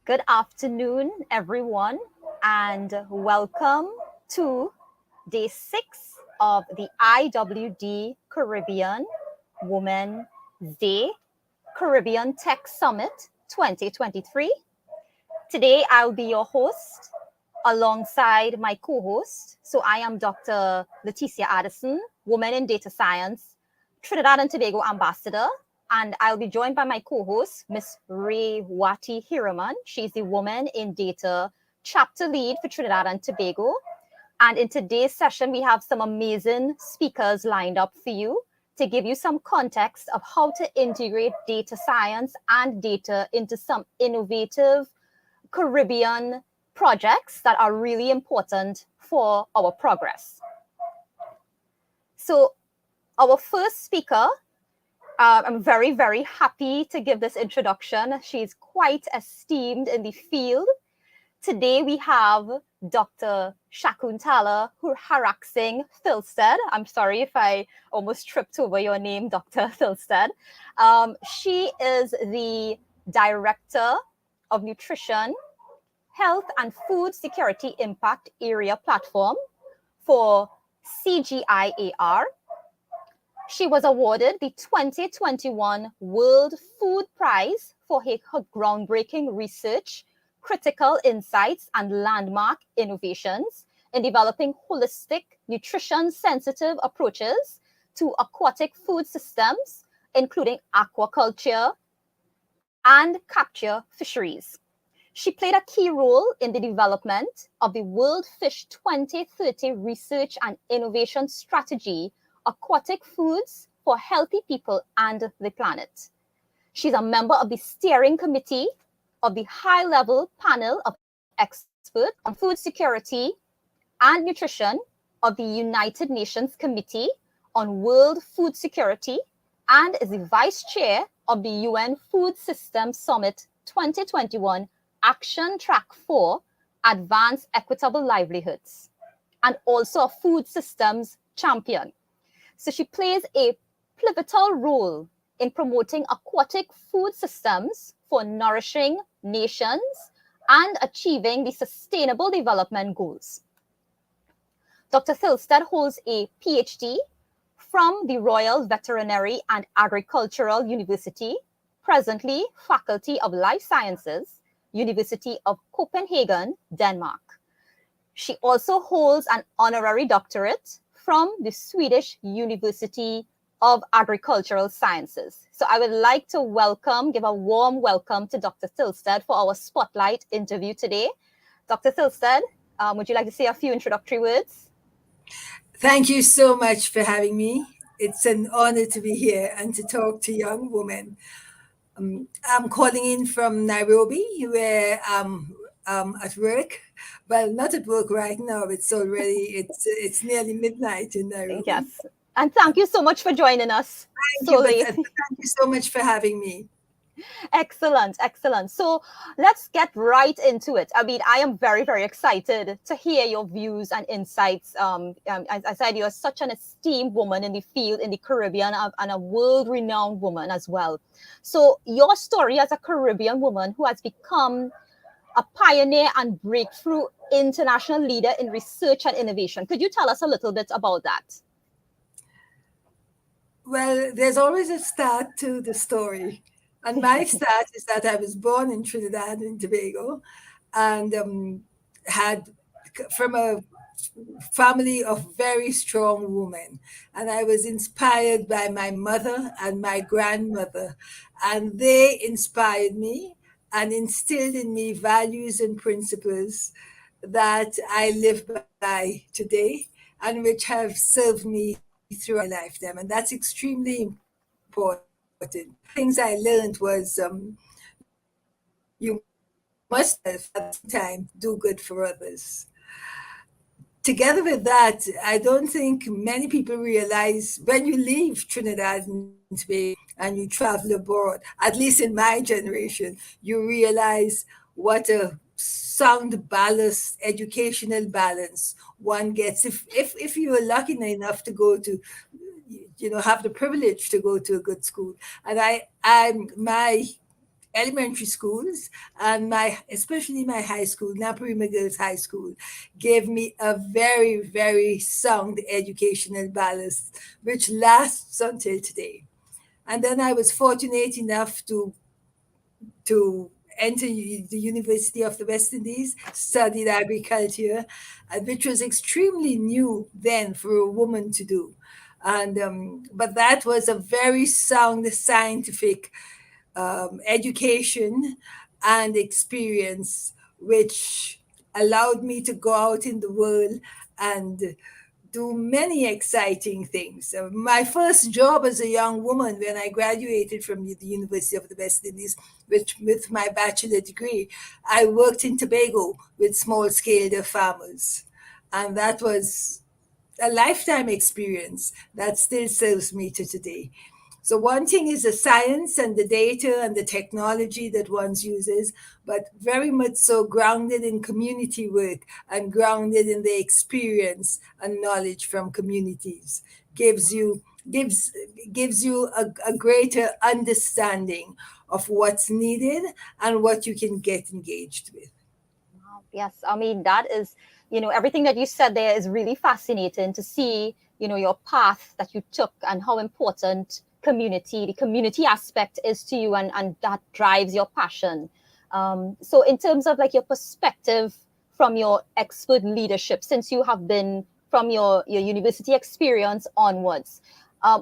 Good afternoon, everyone, and welcome to day 6 of the IWD Caribbean Women's Day Caribbean Tech Summit 2023. Today, I'll be your host alongside my co-host. So I am Dr. Leticia Addison, Woman in Data Science, Trinidad and Tobago Ambassador, and I'll be joined by my co-host, Miss Rewati Hiraman. She's the Woman in Data Chapter Lead for Trinidad and Tobago. And in today's session, we have some amazing speakers lined up for you to give you some context of how to integrate data science and data into some innovative Caribbean projects that are really important for our progress. So our first speaker, I'm very, very happy to give this introduction. She's quite esteemed in the field. Today we have Dr. Shakuntala Haraksingh Thilsted. I'm sorry if I almost tripped over your name, Dr. Thilsted. She is the Director of Nutrition, Health and Food Security Impact Area Platform for CGIAR. She was awarded the 2021 World Food Prize for her groundbreaking research, critical insights, and landmark innovations in developing holistic, nutrition-sensitive approaches to aquatic food systems, including aquaculture and capture fisheries. She played a key role in the development of the World Fish 2030 Research and Innovation Strategy, Aquatic Foods for Healthy People and the Planet. She's a member of the steering committee of the high-level panel of experts on food security and nutrition of the United Nations Committee on World Food Security and is the vice chair of the UN Food Systems Summit 2021 Action Track 4 Advanced Equitable Livelihoods, and also a food systems champion. So she plays a pivotal role in promoting aquatic food systems for nourishing nations and achieving the Sustainable Development Goals. Dr. Thilsted holds a PhD from the Royal Veterinary and Agricultural University, presently Faculty of Life Sciences, University of Copenhagen, Denmark. She also holds an honorary doctorate from the Swedish University of Agricultural Sciences. So I would like to give a warm welcome to Dr. Thilsted for our spotlight interview today. Dr. Thilsted, would you like to say a few introductory words? Thank you so much for having me. It's an honor to be here and to talk to young women. I'm calling in from Nairobi, where I'm at work. Well, not at work right now. It's nearly midnight in Nairobi. Yes, and thank you so much for joining us. Thank you so much for having me. Excellent, excellent. So let's get right into it. I mean, I am very, very excited to hear your views and insights. As I said, you're such an esteemed woman in the field, in the Caribbean, and a world-renowned woman as well. So your story as a Caribbean woman who has become a pioneer and breakthrough international leader in research and innovation. Could you tell us a little bit about that? Well, there's always a start to the story. And my start is that I was born in Trinidad and Tobago and had from a family of very strong women. And I was inspired by my mother and my grandmother. And they inspired me and instilled in me values and principles that I live by today and which have served me throughout my lifetime. And that's extremely important. Things I learned was you must at the same time do good for others. Together with that, I don't think many people realize when you leave Trinidad and Tobago and you travel abroad, at least in my generation, you realize what a sound balance, educational balance one gets if you are lucky enough to go to have the privilege to go to a good school. And my elementary schools, and my especially my high school, Naparima Girls High School, gave me a very, very sound educational ballast, which lasts until today. And then I was fortunate enough to enter the University of the West Indies, studied agriculture, which was extremely new then for a woman to do. And but that was a very sound scientific education and experience, which allowed me to go out in the world and do many exciting things. My first job as a young woman when I graduated from the University of the West Indies with my bachelor degree, I worked in Tobago with small scale farmers. And that was a lifetime experience that still serves me to today. So one thing is the science and the data and the technology that one uses, but very much so grounded in community work and grounded in the experience and knowledge from communities gives you gives gives you a greater understanding of what's needed and what you can get engaged with. Wow. Yes, I mean, that is, everything that you said there is really fascinating to see, your path that you took and how important the community aspect is to you, and that drives your passion. So, in terms of like your perspective from your expert leadership, since you have been from your university experience onwards,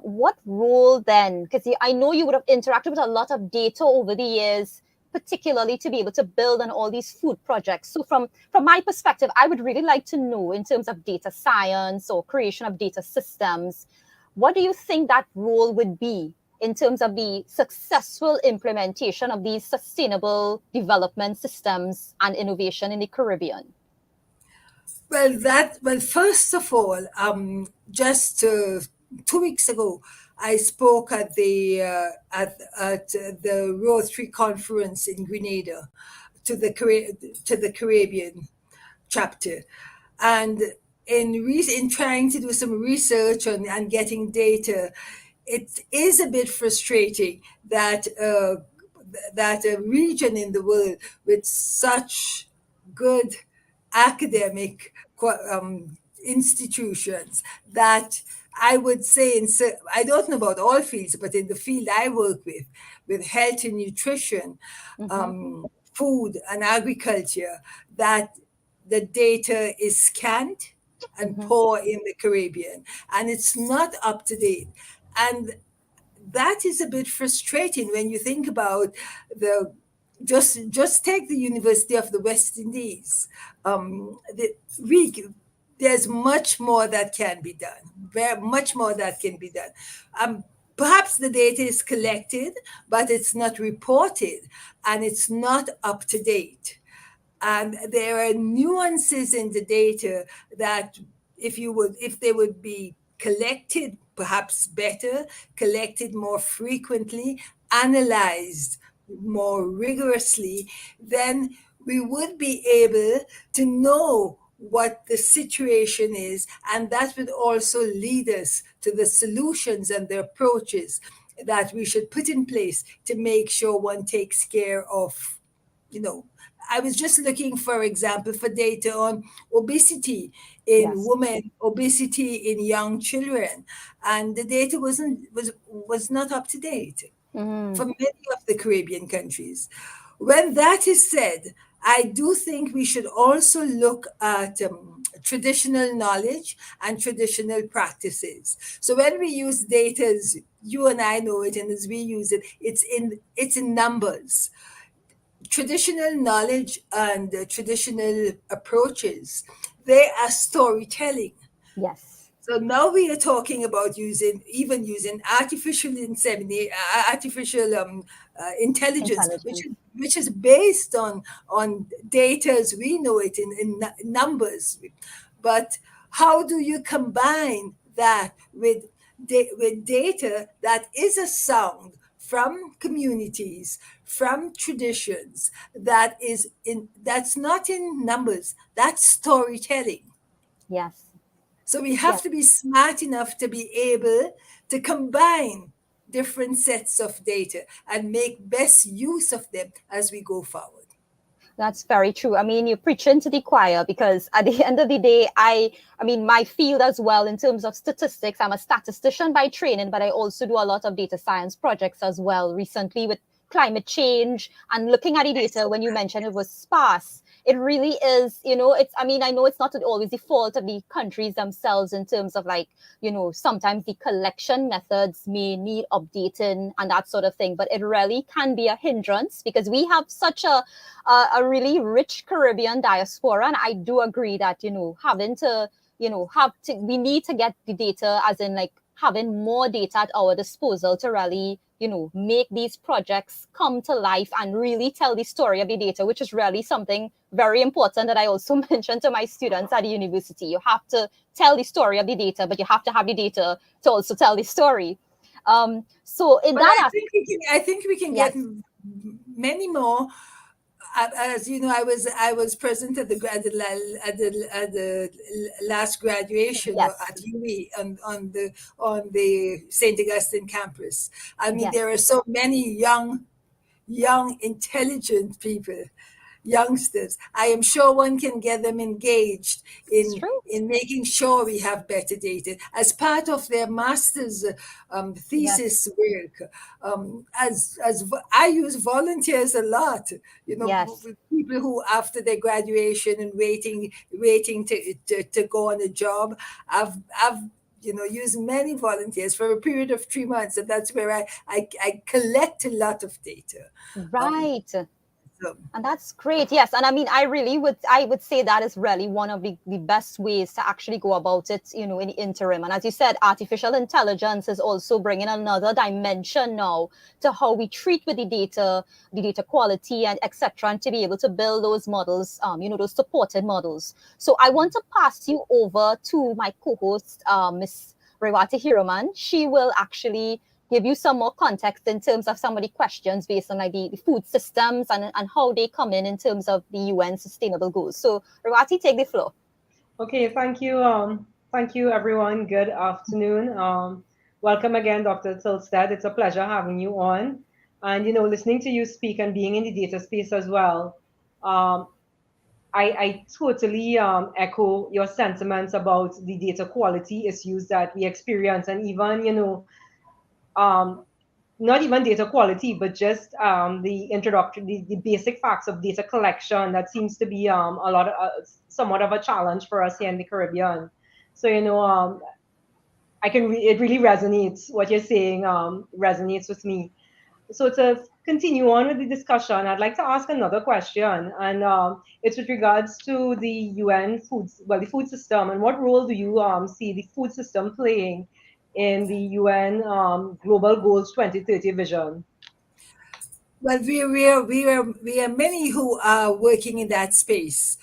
what role then? Because I know you would have interacted with a lot of data over the years, particularly to be able to build on all these food projects. So from my perspective, I would really like to know, in terms of data science or creation of data systems, what do you think that role would be in terms of the successful implementation of these sustainable development systems and innovation in the Caribbean? First of all, just 2 weeks ago, I spoke at the Rotary conference in Grenada to the Caribbean chapter, and in trying to do some research and getting data, it is a bit frustrating that a region in the world with such good academic institutions that I would say, I don't know about all fields, but in the field I work with health and nutrition, Mm-hmm. food and agriculture, that the data is scant and Mm-hmm. poor in the Caribbean, and it's not up to date. And that is a bit frustrating when you think about the just take the University of the West Indies. We there's much more that can be done. Very much more that can be done. Um, Perhaps the data is collected, but it's not reported and it's not up to date. And there are nuances in the data that if they would be collected perhaps better, collected more frequently, analyzed more rigorously, then we would be able to know what the situation is, and that would also lead us to the solutions and the approaches that we should put in place to make sure one takes care of, you know, I was just looking, for example, for data on obesity in Yes. women, obesity in young children, and the data was not up to date Mm-hmm. for many of the Caribbean countries. When that is said, I do think we should also look at traditional knowledge and traditional practices. So when we use data, as you and I know it, and as we use it, it's in numbers. Traditional knowledge and traditional approaches, they are storytelling. Yes. So now we are talking about using artificial intelligence, Intelligence. which is based on data as we know it in numbers. But how do you combine that with data that is a sound from communities, from traditions, that's not in numbers, that's storytelling. Yes. So we have Yes. to be smart enough to be able to combine. different sets of data and make best use of them as we go forward. That's very true. I mean, you're preaching to the choir because at the end of the day, I mean, my field as well in terms of statistics, I'm a statistician by training, but I also do a lot of data science projects as well. Recently with climate change and looking at the data, when you mentioned it was sparse, it really is, it's, I mean, I know it's not always the fault of the countries themselves in terms of like, sometimes the collection methods may need updating and that sort of thing, but it really can be a hindrance because we have such a really rich Caribbean diaspora. And I do agree that, having to, we need to get the data, as in like having more data at our disposal to really, make these projects come to life and really tell the story of the data, which is really something very important that I also mentioned to my students at the university. You have to tell the story of the data, but you have to have the data to also tell the story. So in But that I aspect, think we can get yes, many more. As you know, I was present at the last graduation yes, at UWI on the St. Augustine campus. I mean, yes, there are so many young, intelligent people, youngsters. I am sure one can get them engaged it's in true. making sure we have better data as part of their master's Yes, thesis work. I use volunteers a lot. yes. With people who after their graduation and waiting to go on a job. I've used many volunteers for a period of 3 months, and that's where I collect a lot of data. Um, Right. so And that's great. Yes. And I mean, I would say that is really one of the best ways to actually go about it, in the interim. And as you said, artificial intelligence is also bringing another dimension now to how we treat with the data quality and etc. And to be able to build those models, those supported models. So I want to pass you over to my co-host, Miss Rewati Hiroman. She will actually give you some more context in terms of some of the questions based on like the food systems and how they come in terms of the UN sustainable goals. So Rawati, take the floor. Okay, thank you. Thank you, everyone. Good afternoon. Welcome again, Dr. Tilstead. It's a pleasure having you on. And, listening to you speak and being in the data space as well, um, I totally echo your sentiments about the data quality issues that we experience. And even, um, not even data quality, but just the introduction, the basic facts of data collection that seems to be a lot of somewhat of a challenge for us here in the Caribbean. So it really resonates. What you're saying resonates with me. So to continue on with the discussion, I'd like to ask another question, and it's with regards to the UN the food system, and what role do you see the food system playing in the UN Global Goals 2030 vision? Well, we are many who are working in that space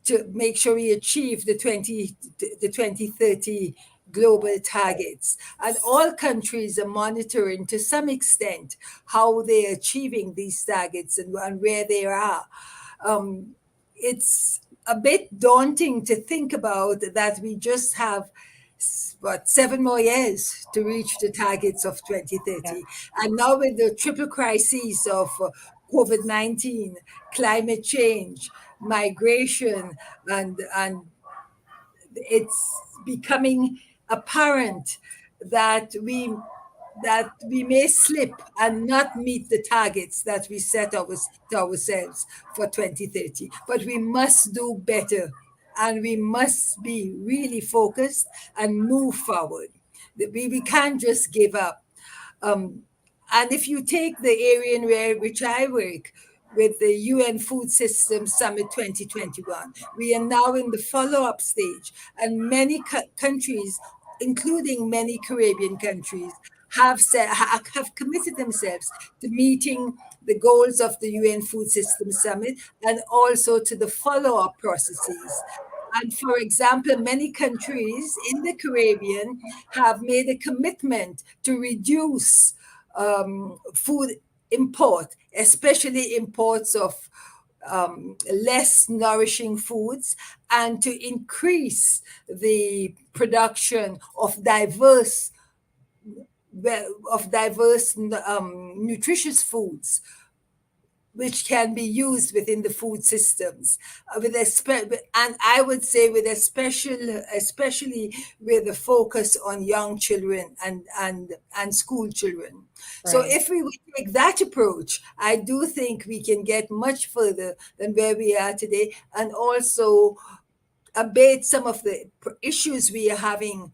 to make sure we achieve the 2030 global targets. And all countries are monitoring to some extent how they're achieving these targets and where they are. It's a bit daunting to think about that we just have 7 more years to reach the targets of Yeah. 2030. And now with the triple crises of COVID-19, climate change, migration, and it's becoming apparent that we may slip and not meet the targets that we set to ourselves for 2030. But we must do better, and we must be really focused and move forward. We can't just give up. Um, and if you take the area in which I work, with the UN Food System Summit 2021, we are now in the follow-up stage, and many countries, including many Caribbean countries, have committed themselves to meeting the goals of the UN Food System Summit and also to the follow-up processes. And for example, many countries in the Caribbean have made a commitment to reduce food import, especially imports of less nourishing foods, and to increase the production of diverse of diverse nutritious foods which can be used within the food systems and I would say with especially with a focus on young children and school children. So Right. if we would take that approach, I do think we can get much further than where we are today, and also abate some of the issues we are having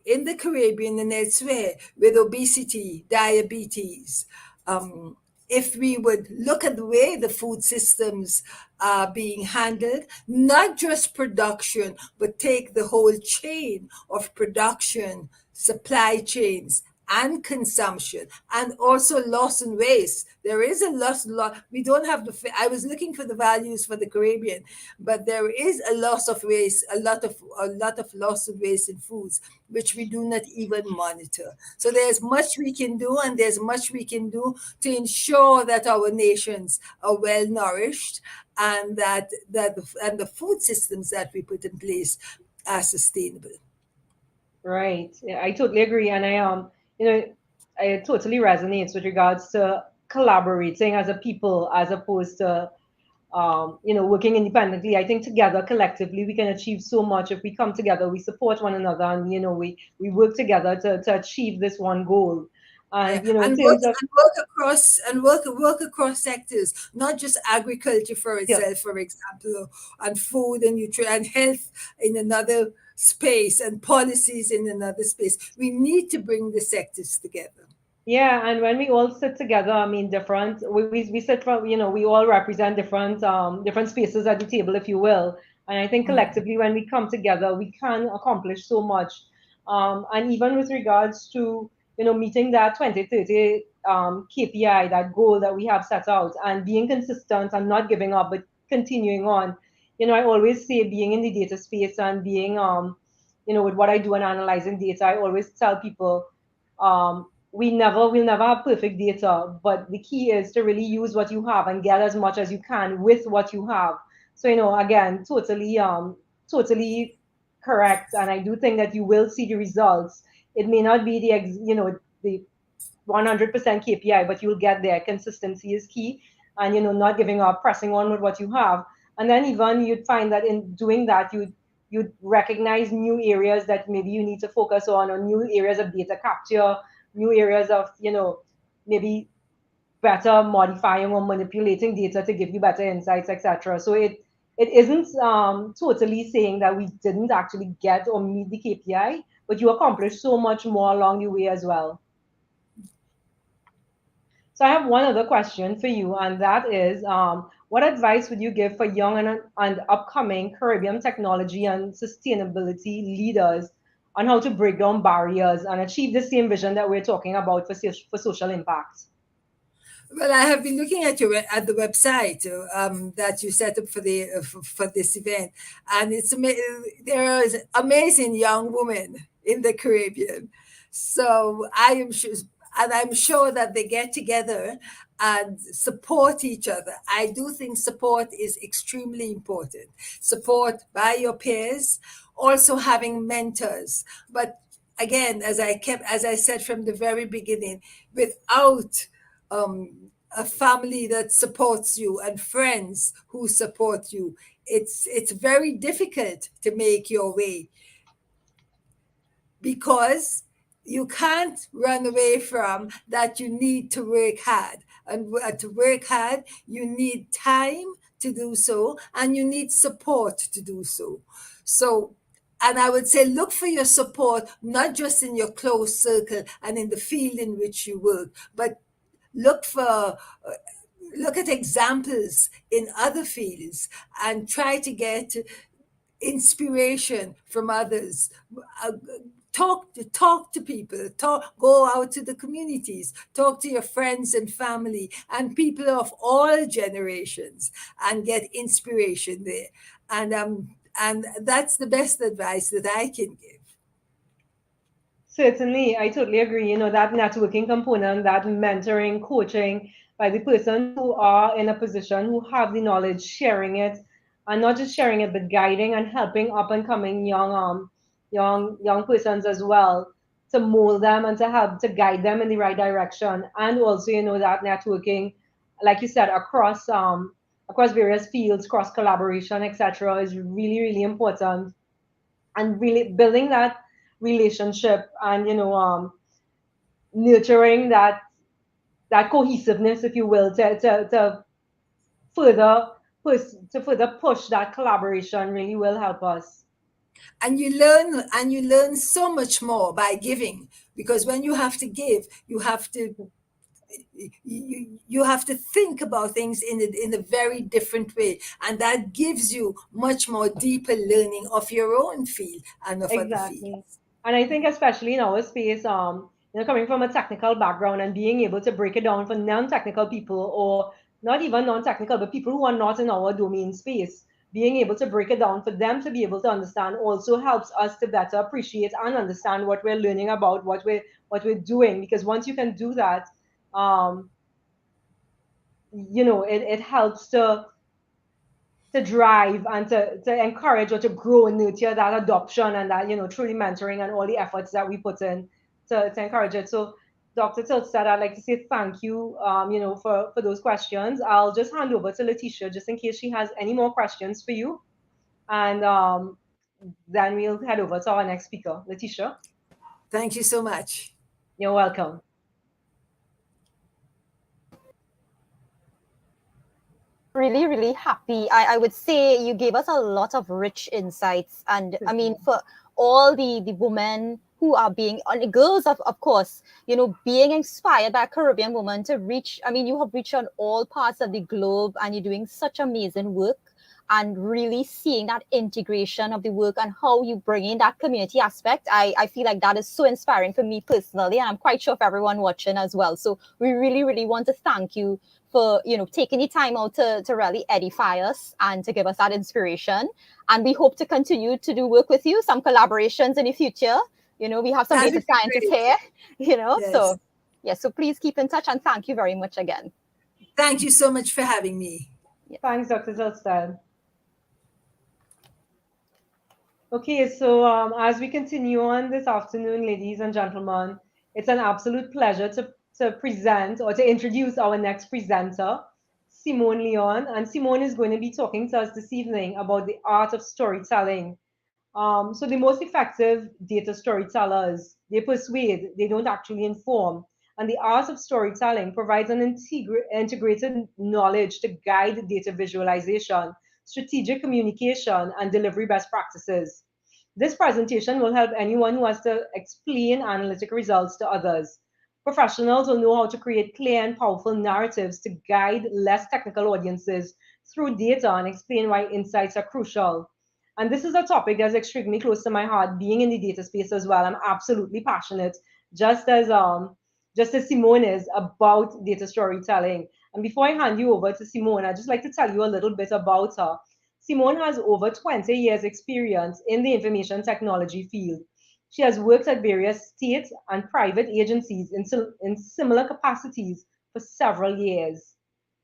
in the Caribbean and elsewhere with obesity, diabetes. Um, if we would look at the way the food systems are being handled, not just production, but take the whole chain of production, supply chains, and consumption, and also loss and waste. There is a loss. We don't have I was looking for the values for the Caribbean, but there is a loss of waste, a lot of loss of waste in foods, which we do not even monitor. So there's much we can do, and there's much we can do to ensure that our nations are well nourished, and and the food systems that we put in place are sustainable. Right. Yeah, I totally agree. And you know, I totally resonates with regards to collaborating as a people as opposed to working independently. I think together, collectively, we can achieve so much if we come together, we support one another, and we work together to achieve this one goal. Yeah, And in and terms of work across sectors, not just agriculture for yeah, itself, for example, and food and nutrition and health in another space, and policies in another space. We need to bring the sectors together. yeah, and when we all sit together, I mean, we sit from, we all represent different spaces at the table, if you will. And I think Mm. collectively, when we come together, we can accomplish so much. And even with regards to, meeting that 2030 KPI, that goal that we have set out, and being consistent and not giving up, but continuing on. I always say being in the data space and being, with what I do and analyzing data, I always tell people, we'll never have perfect data, but the key is to really use what you have and get as much as you can with what you have. So again, totally correct, and I do think that you will see the results. It may not be the 100% KPI, but you'll get there. Consistency is key, and not giving up, pressing on with what you have. And then even you'd find that in doing that, you'd recognize new areas that maybe you need to focus on, or new areas of data capture, new areas of maybe better modifying or manipulating data to give you better insights, etc. So it isn't totally saying that we didn't actually get or meet the KPI, but you accomplished so much more along the way as well. So I have one other question for you, and that is, what advice would you give for young and upcoming Caribbean technology and sustainability leaders on how to break down barriers and achieve the same vision that we're talking about for social impact? Well, I have been looking at at the website that you set up for for this event, and there is amazing young women in the Caribbean. So I'm sure that they get together and support each other. I do think support is extremely important. Support by your peers, also having mentors, but again, as I said from the very beginning, without a family that supports you and friends who support you, it's very difficult to make your way, because you can't run away from that. You need to work hard, and to work hard you need time to do so, and you need support to do so. So, and I would say look for your support not just in your close circle and in the field in which you work, but look for look at examples in other fields and try to get inspiration from others. Uh, talk to people, go out to the communities, talk to your friends and family and people of all generations, and get inspiration there. And that's the best advice that I can give. Certainly, I totally agree. That networking component, that mentoring, coaching by the persons who are in a position, who have the knowledge, sharing it, and not just sharing it, but guiding and helping up and coming young persons as well mold them and to help to guide them in the right direction. And also, that networking, like you said, across various fields, cross collaboration, etc., is really, really important. And really building that relationship and nurturing that cohesiveness, if you will, to further further push that collaboration really will help us. And you learn so much more by giving, because when you have to give, you have to think about things in a very different way, and that gives you much more deeper learning of your own field and of other Exactly. fields. And I think especially in our space, coming from a technical background and being able to break it down for non-technical people, or not even non-technical, but people who are not in our domain space, being able to break it down for them to be able to understand also helps us to better appreciate and understand what we're learning about, what we're doing. Because once you can do that, um, it helps to drive and to encourage or to grow and nurture that adoption and that truly mentoring and all the efforts that we put in to encourage it. So Dr. Tilstad, I'd like to say thank you, for those questions. I'll just hand over to Letitia just in case she has any more questions for you, and then we'll head over to our next speaker. Letitia, Thank you so much. you're welcome. Really, really happy. I would say you gave us a lot of rich insights. And I mean, for all the women who are being, and the girls, of course, being inspired by a Caribbean woman to reach, I mean, you have reached on all parts of the globe and you're doing such amazing work. And really seeing that integration of the work and how you bring in that community aspect, I feel like that is so inspiring for me personally, and I'm quite sure for everyone watching as well. So we really, really want to thank you for taking the time out to really edify us and to give us that inspiration. And we hope to continue to do work with you, some collaborations in the future. We have some That data would be scientists great. here, Yes. so yeah, so please keep in touch, and thank you very much again. Thank you so much for having me. Thanks, Dr. Tilstad. Okay, so as we continue on this afternoon, ladies and gentlemen, it's an absolute pleasure to present or to introduce our next presenter, Simone Leon. And Simone is going to be talking to us this evening about the art of storytelling. So the most effective data storytellers, they persuade, they don't actually inform. And the art of storytelling provides an integrated knowledge to guide data visualization, strategic communication, and delivery best practices. This presentation will help anyone who has to explain analytic results to others. Professionals will know how to create clear and powerful narratives to guide less technical audiences through data and explain why insights are crucial. And this is a topic that's extremely close to my heart, being in the data space as well. I'm absolutely passionate, just as Simone is, about data storytelling. And before I hand you over to Simone, I'd just like to tell you a little bit about her. Simone has over 20 years experience in the information technology field. She has worked at various state and private agencies in similar capacities for several years.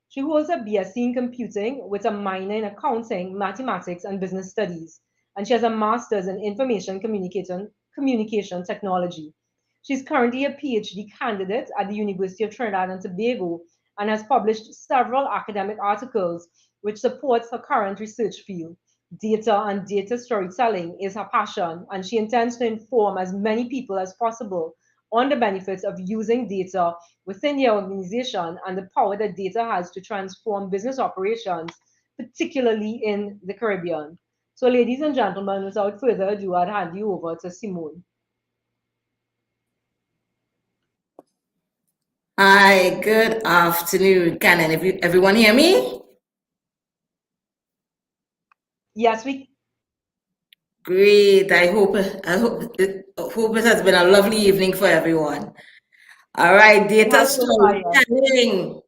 She holds a BSc in computing with a minor in accounting, mathematics, and business studies. And she has a master's in information communication technology. She's currently a PhD candidate at the University of Trinidad and Tobago and has published several academic articles which supports her current research field. Data and data storytelling is her passion, and she intends to inform as many people as possible on the benefits of using data within the organization and the power that data has to transform business operations, particularly in the Caribbean. So, ladies and gentlemen, without further ado, I'd hand you over to Simone. Hi, good afternoon. Can everyone hear me? Yes, we. Great. I hope it has been a lovely evening for everyone. All right, It data has so far, yes. storytelling.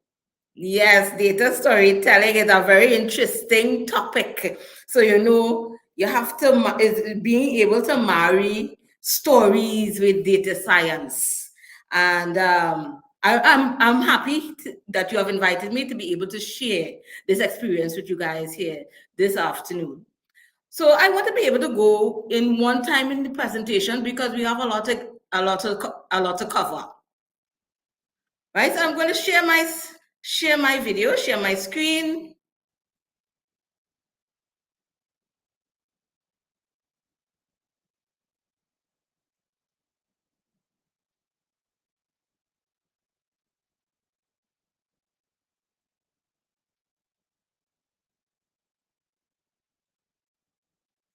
Yes, data storytelling is a very interesting topic. So, you have to being able to marry stories with data science. And I'm happy that you have invited me to be able to share this experience with you guys here this afternoon. So I want to be able to go in one time in the presentation because we have a lot a lot to cover. Right, so I'm going to share my video, share my screen.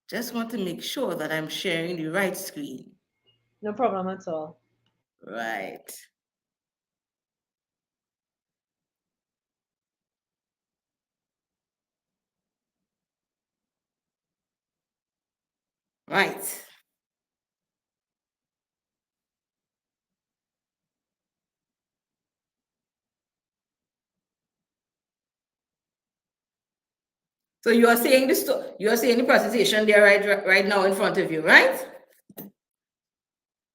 Just want to make sure that I'm sharing the right screen. No problem at all. Right. Right. So you are seeing the presentation there right now in front of you, right?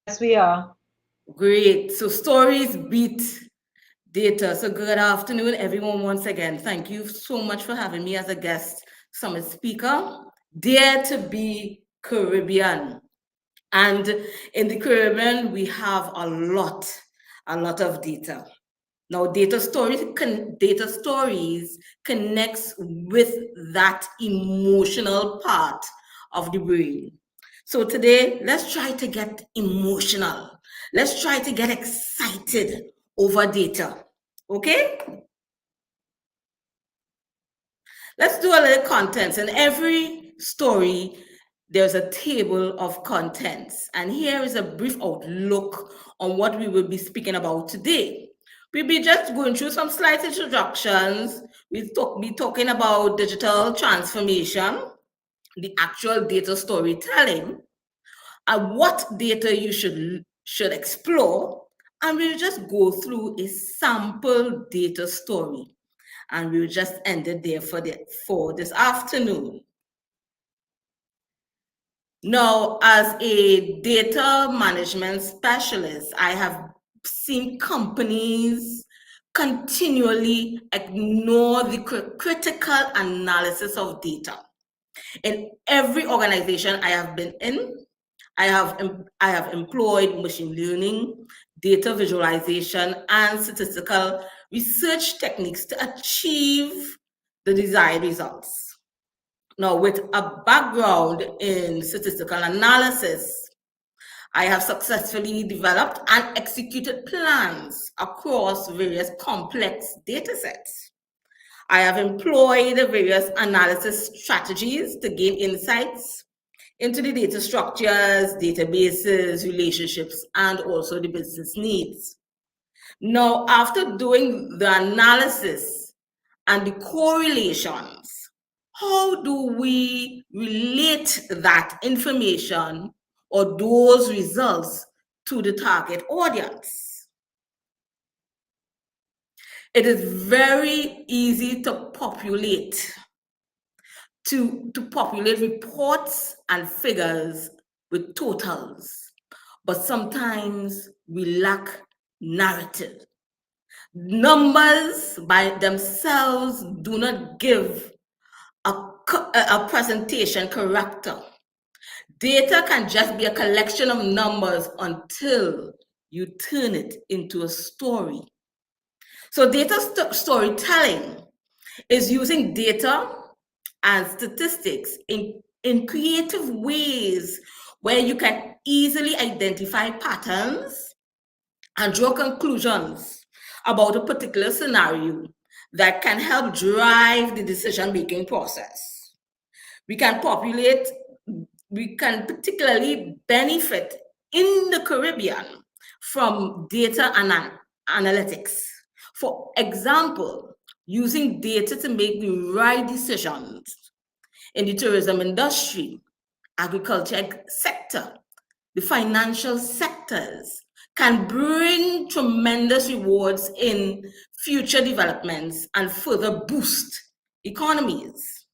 Yes, we are. Great. So stories beat data. So good afternoon, everyone. Once again, thank you so much for having me as a guest summit speaker. Dare to be Caribbean. And in the Caribbean, we have a lot of data. Now, data stories connects with that emotional part of the brain. So today, let's try to get emotional. Let's try to get excited over data. Okay? Let's do a little contents. In every story, there's a table of contents. And here is a brief outlook on what we will be speaking about today. We'll be just going through some slight introductions. We'll be talking about digital transformation, the actual data storytelling, and what data you should explore. And we'll just go through a sample data story. And we'll just end it there for this afternoon. Now, as a data management specialist, I have seen companies continually ignore the critical analysis of data. In every organization I have been in, I have employed machine learning, data visualization, and statistical research techniques to achieve the desired results. Now, with a background in statistical analysis, I have successfully developed and executed plans across various complex data sets. I have employed various analysis strategies to gain insights into the data structures, databases, relationships, and also the business needs. Now, after doing the analysis and the correlations, how do we relate that information or those results to the target audience? It is very easy to populate reports and figures with totals, but sometimes we lack narrative. Numbers by themselves do not give a presentation character. Data can just be a collection of numbers until you turn it into a story. So data storytelling is using data and statistics in creative ways where you can easily identify patterns and draw conclusions about a particular scenario that can help drive the decision-making process. We can particularly benefit in the Caribbean from data analytics. For example, using data to make the right decisions in the tourism industry, agriculture sector, the financial sectors can bring tremendous rewards in future developments and further boost economies.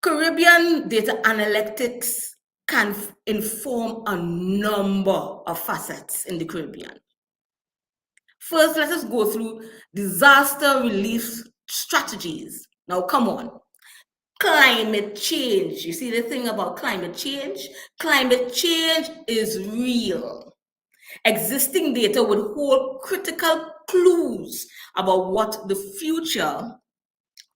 Caribbean data analytics can inform a number of facets in the Caribbean. First, let us go through disaster relief strategies. Now, come on. climate change. You see the thing about climate change? Climate change is real. Existing data would hold critical clues about what the future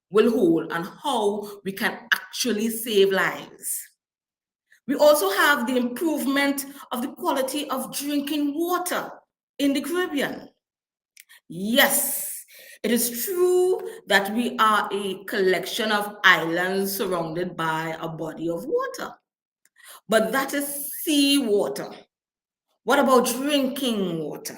will hold and how we can actually save lives. We also have the improvement of the quality of drinking water in the Caribbean. Yes, it is true that we are a collection of islands surrounded by a body of water, but that is sea water. What about drinking water?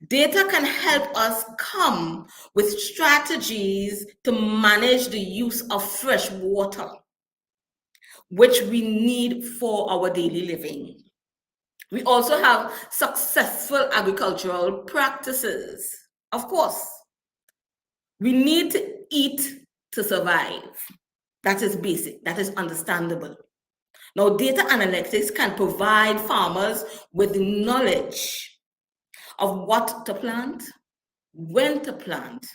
Data can help us come with strategies to manage the use of fresh water, which we need for our daily living. We also have successful agricultural practices. Of course, we need to eat to survive. That is basic, that is understandable. Now, data analytics can provide farmers with knowledge of what to plant, when to plant,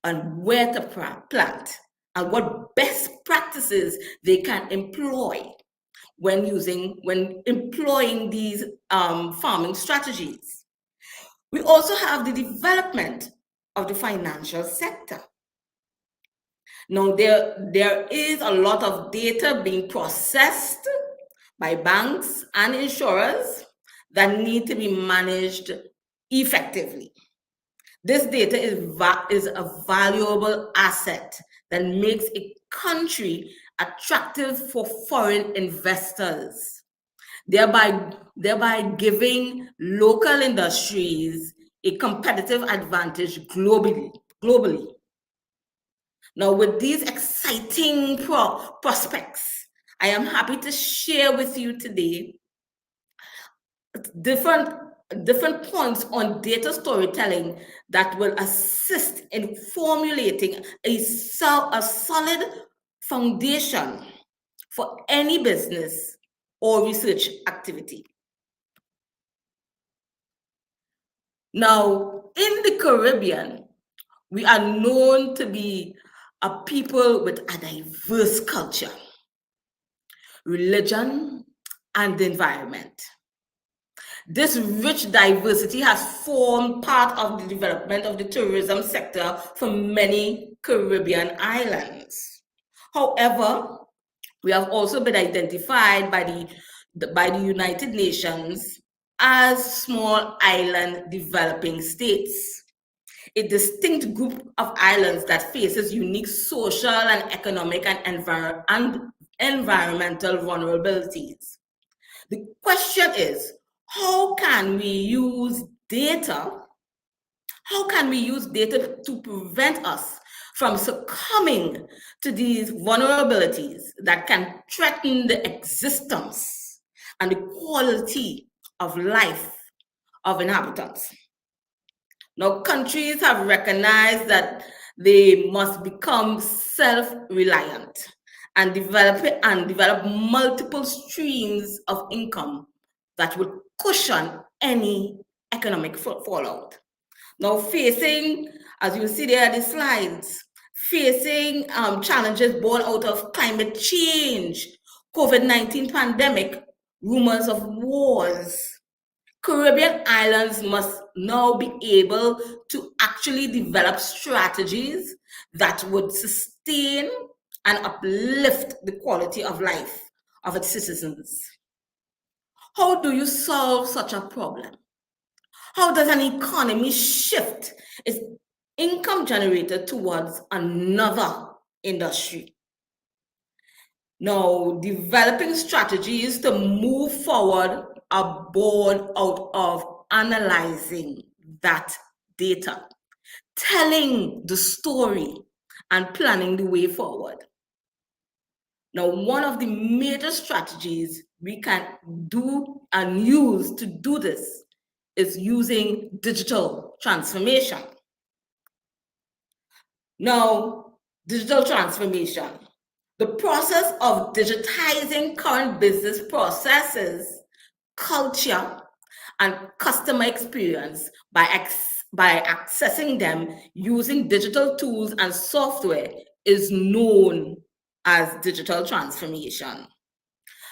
and where to plant, and what best practices they can employ when employing these farming strategies. We also have the development of the financial sector. Now, there is a lot of data being processed by banks and insurers that need to be managed effectively. This data is a valuable asset that makes a country attractive for foreign investors, thereby giving local industries a competitive advantage globally. Now, with these exciting prospects, I am happy to share with you today different points on data storytelling that will assist in formulating a solid foundation for any business or research activity. Now, in the Caribbean, we are known to be a people with a diverse culture, religion, and environment. This rich diversity has formed part of the development of the tourism sector for many Caribbean islands. However, we have also been identified by the United Nations as small island developing states, a distinct group of islands that faces unique social and economic and environmental vulnerabilities. The question is, how can we use data? How can we use data to prevent us from succumbing to these vulnerabilities that can threaten the existence and the quality of life of inhabitants? Now, countries have recognized that they must become self-reliant and develop multiple streams of income that would cushion any economic fallout. Now, facing, as you see there in the slides, facing challenges born out of climate change, COVID-19 pandemic, rumors of wars, Caribbean islands must now be able to actually develop strategies that would sustain and uplift the quality of life of its citizens. How do you solve such a problem? How does an economy shift its income generator towards another industry? Now, developing strategies to move forward are born out of analyzing that data, telling the story, and planning the way forward. Now, one of the major strategies we can do and use to do this is using digital transformation. Now, digital transformation, the process of digitizing current business processes, culture, and customer experience by accessing them using digital tools and software is known as digital transformation.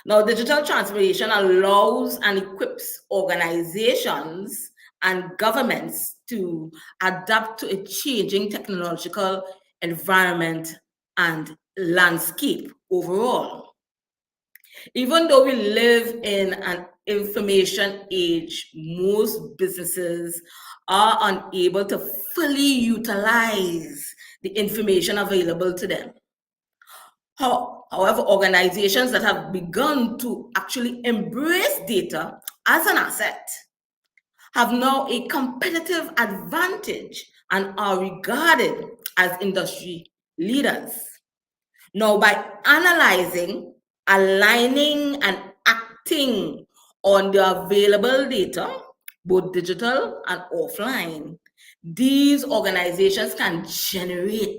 Now, digital transformation allows and equips organizations and governments to adapt to a changing technological environment and landscape overall. Even though we live in an information age, most businesses are unable to fully utilize the information available to them. However, organizations that have begun to actually embrace data as an asset have now a competitive advantage and are regarded as industry leaders. Now, by analyzing, aligning, and acting on the available data, both digital and offline, these organizations can generate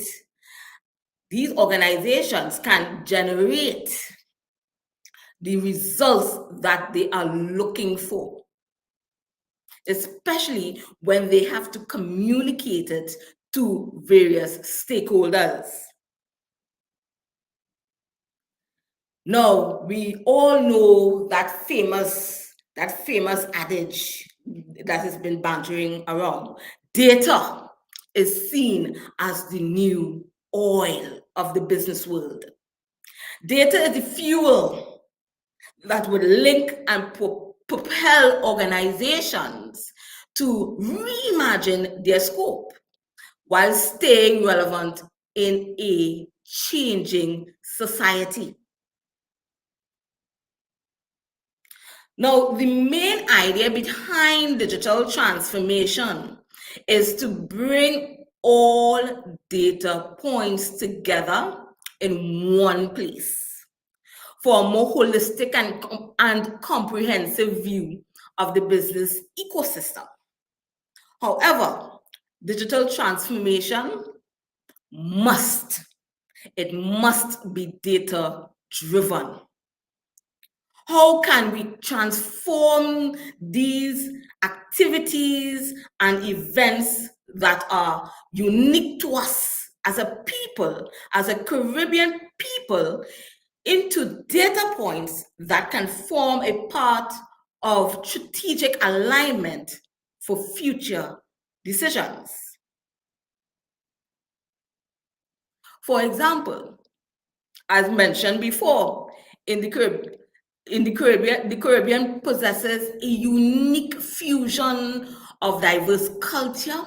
the results that they are looking for, especially when they have to communicate it to various stakeholders. Now, we all know that famous adage that has been bantering around. Data is seen as the new oil of the business world. Data is the fuel that would link and propel organizations to reimagine their scope while staying relevant in a changing society. Now, the main idea behind digital transformation is to bring all data points together in one place for a more holistic and comprehensive view of the business ecosystem. However, digital transformation must be data driven. How can we transform these activities and events that are unique to us as a people, as a Caribbean people, into data points that can form a part of strategic alignment for future decisions? For example, as mentioned before, the Caribbean possesses a unique fusion of diverse culture,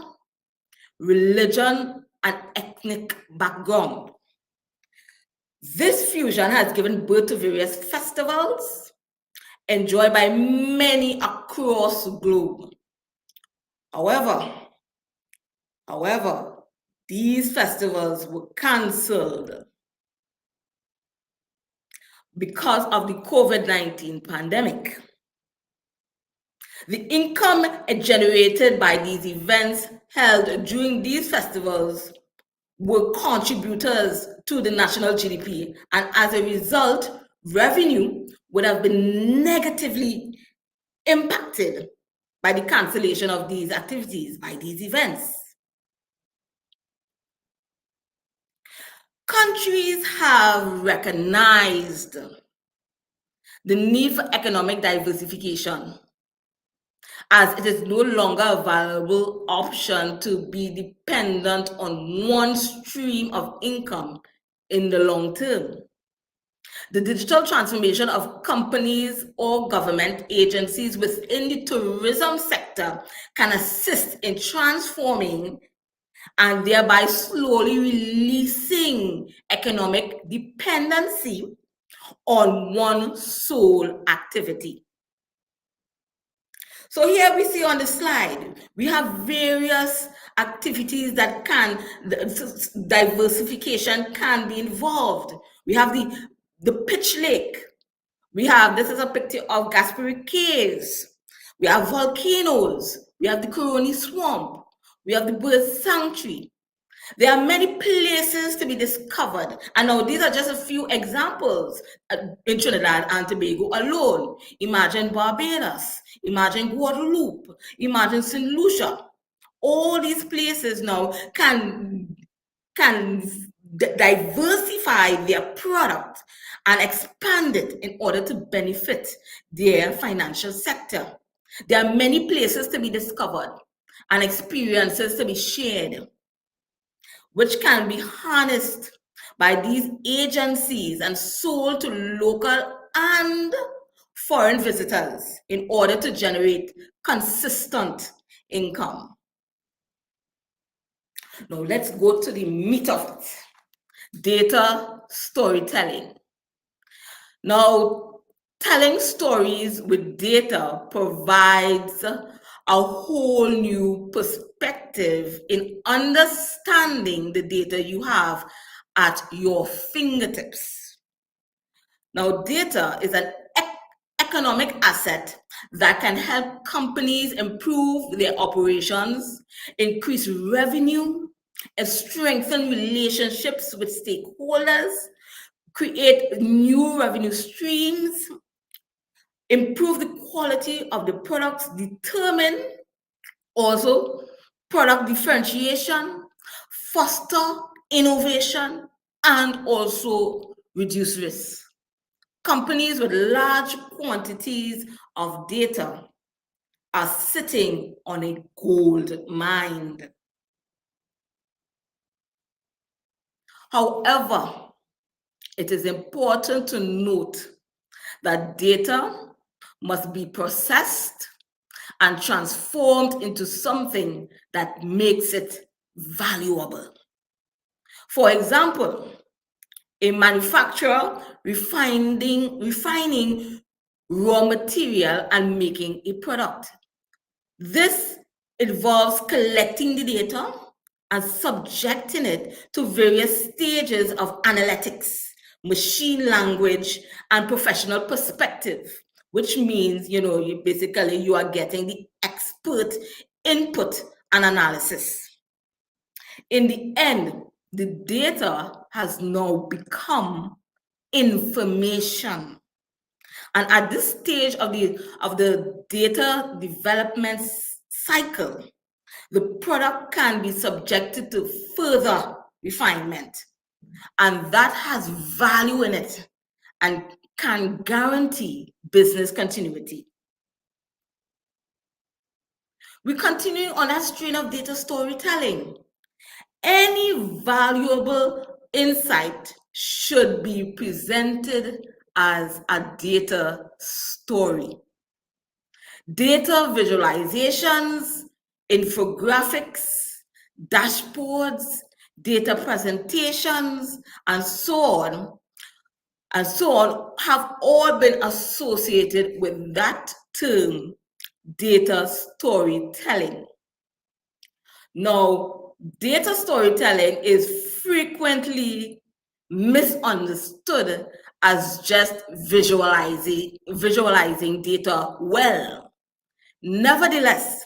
religion, and ethnic background. This fusion has given birth to various festivals enjoyed by many across the globe. However, these festivals were cancelled because of the COVID-19 pandemic. The income generated by these events held during these festivals were contributors to the national GDP, and as a result, revenue would have been negatively impacted by the cancellation of these activities, by these events. Countries have recognized the need for economic diversification, as it is no longer a viable option to be dependent on one stream of income in the long term. The digital transformation of companies or government agencies within the tourism sector can assist in transforming and thereby slowly releasing economic dependency on one sole activity. So here we see on the slide, we have various activities that diversification can be involved. We have the pitch lake. This is a picture of Gasperi Caves. We have volcanoes. We have the Coroni Swamp. We have the bird sanctuary. There are many places to be discovered. And now these are just a few examples in Trinidad and Tobago alone. Imagine Barbados, imagine Guadeloupe, imagine St. Lucia. All these places now can diversify their product and expand it in order to benefit their financial sector. There are many places to be discovered and experiences to be shared, which can be harnessed by these agencies and sold to local and foreign visitors in order to generate consistent income. Now let's go to the meat of it: data storytelling. Now, telling stories with data provides a whole new perspective in understanding the data you have at your fingertips. Now, data is an economic asset that can help companies improve their operations, increase revenue, and strengthen relationships with stakeholders, create new revenue streams, improve the quality of the products, determine also product differentiation, foster innovation, and also reduce risk. Companies with large quantities of data are sitting on a gold mine. However, it is important to note that data must be processed and transformed into something that makes it valuable. For example, a manufacturer refining raw material and making a product. This involves collecting the data and subjecting it to various stages of analytics, machine language, and professional perspective, which means, you are getting the expert input and analysis. In the end, the data has now become information. And at this stage of the data development cycle, the product can be subjected to further refinement. And that has value in it and can guarantee business continuity. We continue on that strain of data storytelling. Any valuable insight should be presented as a data story. Data visualizations, infographics, dashboards, data presentations, and so on have all been associated with that term, data storytelling. Now, data storytelling is frequently misunderstood as just visualizing data well. Nevertheless,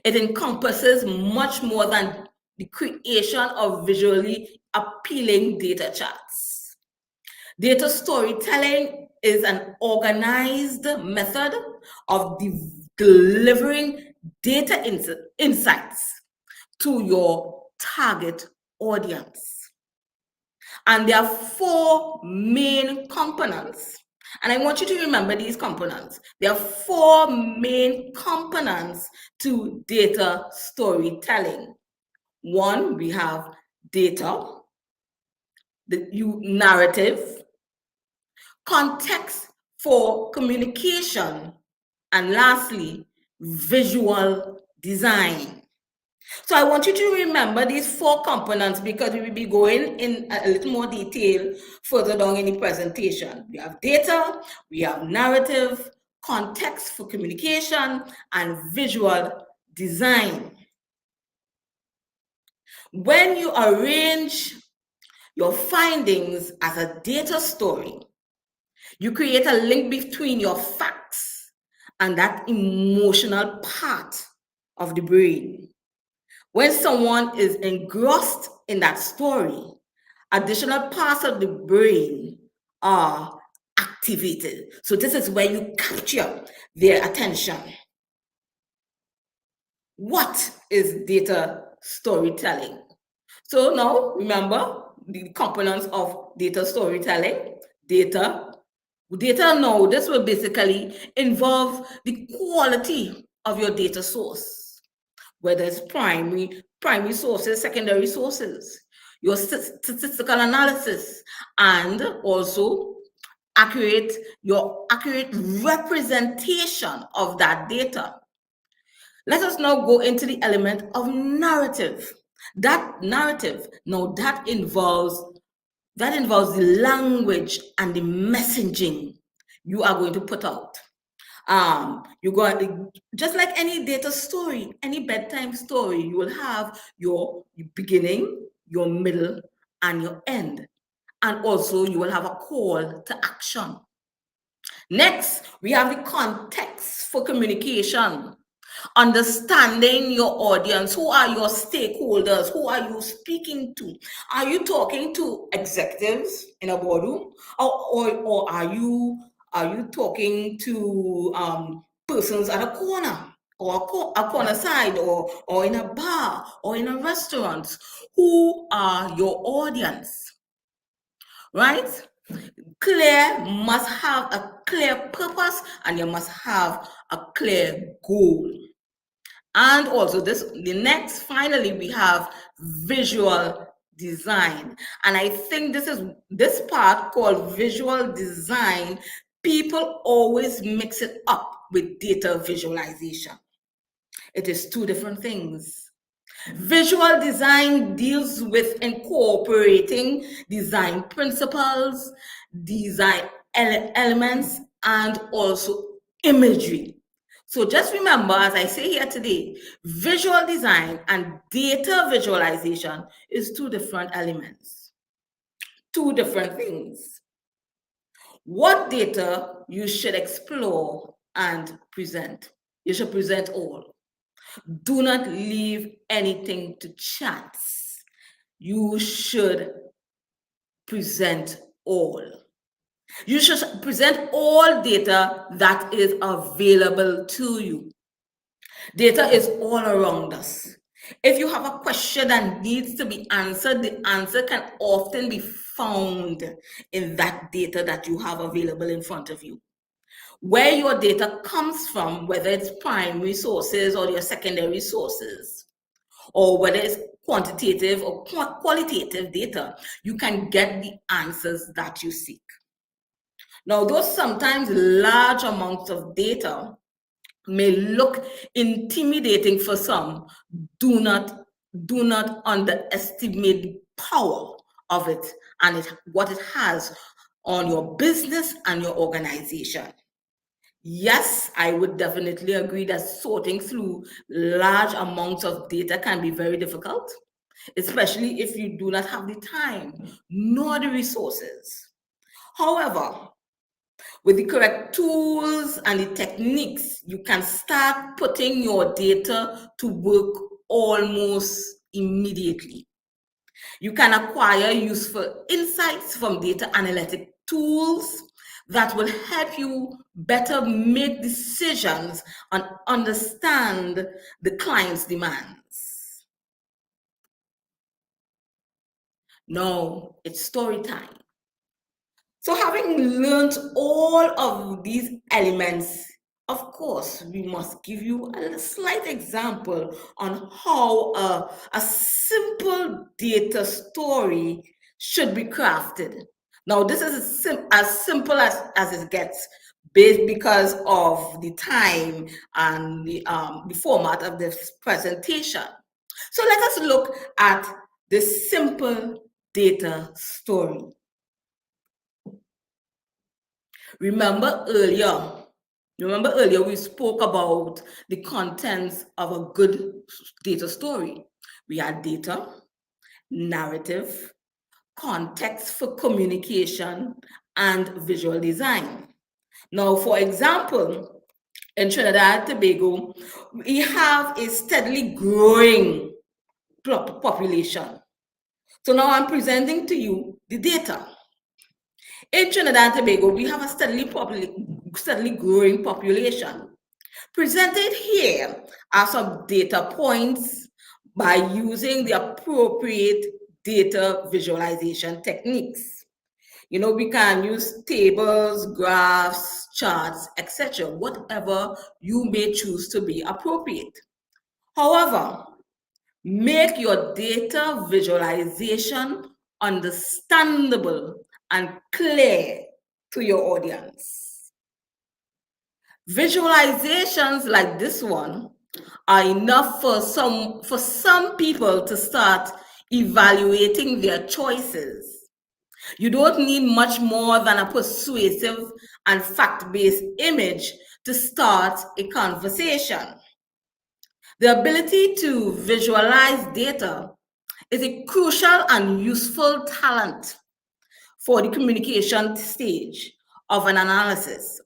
it encompasses much more than the creation of visually appealing data charts. Data storytelling is an organized method of delivering data insights to your target audience. And there are 4 main components. And I want you to remember these components. There are 4 main components to data storytelling. 1, we have data, the narrative, context for communication, and lastly, visual design. So I want you to remember these 4 components because we will be going in a little more detail further down in the presentation. We have data, we have narrative, context for communication, and visual design. When you arrange your findings as a data story, you create a link between your facts and that emotional part of the brain. When someone is engrossed in that story, additional parts of the brain are activated. So this is where you capture their attention. What is data storytelling? So now, remember, the components of data storytelling. Data now, this will basically involve the quality of your data source, whether it's primary sources, secondary sources, your statistical analysis, and also your accurate representation of that data. Let us now go into the element of narrative. That narrative, now that involves the language and the messaging you are going to put out. You're going, just like any data story, any bedtime story, you will have your beginning, your middle, and your end. And also you will have a call to action. Next, we have the context for communication. Understanding your audience. Who are your stakeholders? Who are you speaking to? Are you talking to executives in a boardroom, or are you talking to persons at a corner, or a corner side, or in a bar, or in a restaurant? Who are your audience? Right? Must have a clear purpose, and you must have a clear goal. And also finally, we have visual design. And I think this part called visual design, people always mix it up with data visualization. It is two different things. Visual design deals with incorporating design principles, design elements, and also imagery. So just remember, as I say here today, visual design and data visualization is two different elements, two different things. What data you should explore and present? You should present all. Do not leave anything to chance. You should present all. You should present all data that is available to you. Data is all around us. If you have a question that needs to be answered, the answer can often be found in that data that you have available in front of you. Where your data comes from, whether it's primary sources or your secondary sources, or whether it's quantitative or qualitative data, you can get the answers that you seek. Now, those sometimes large amounts of data may look intimidating for some. Do not underestimate the power of it and what it has on your business and your organization. Yes, I would definitely agree that sorting through large amounts of data can be very difficult, especially if you do not have the time nor the resources. However, with the correct tools and the techniques, you can start putting your data to work almost immediately. You can acquire useful insights from data analytic tools that will help you better make decisions and understand the client's demands. Now it's story time. So having learned all of these elements, of course, we must give you a slight example on how a simple data story should be crafted. Now, this is as simple as it gets, because of the time and the format of this presentation. So let us look at the simple data story. Remember earlier we spoke about the contents of a good data story. We had data, narrative, context for communication, and visual design. Now, for example, in Trinidad and Tobago, we have a steadily growing population. So now I'm presenting to you the data. In Trinidad and Tobago, we have a steadily growing population. Presented here are some data points by using the appropriate data visualization techniques. We can use tables, graphs, charts, etc., whatever you may choose to be appropriate. However, make your data visualization understandable and clear to your audience. Visualizations like this one are enough for some people to start evaluating their choices. You don't need much more than a persuasive and fact-based image to start a conversation. The ability to visualize data is a crucial and useful talent for the communication stage of an analysis.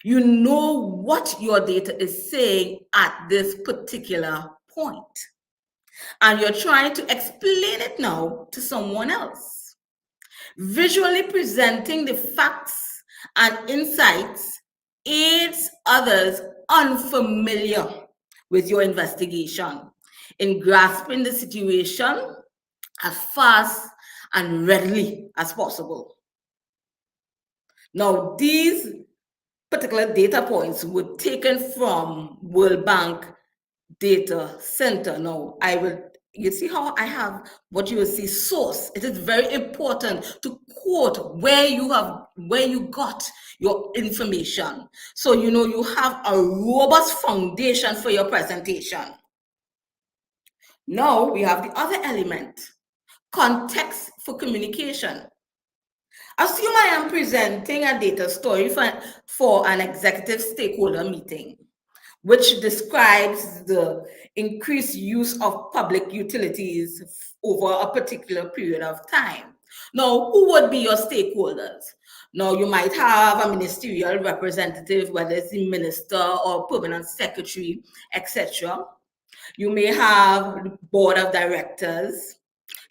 You know what your data is saying at this particular point, and you're trying to explain it now to someone else. Visually presenting the facts and insights aids others unfamiliar with your investigation in grasping the situation as fast and readily as possible. Now, these particular data points were taken from World Bank Data Center. Now, you see how I have what you will see source. It is very important to quote where you got your information. So, you have a robust foundation for your presentation. Now, we have the other element, context for communication. Assume I am presenting a data story for an executive stakeholder meeting, which describes the increased use of public utilities over a particular period of time. Now, who would be your stakeholders? Now, you might have a ministerial representative, whether it's the minister or permanent secretary, etc. You may have the board of directors.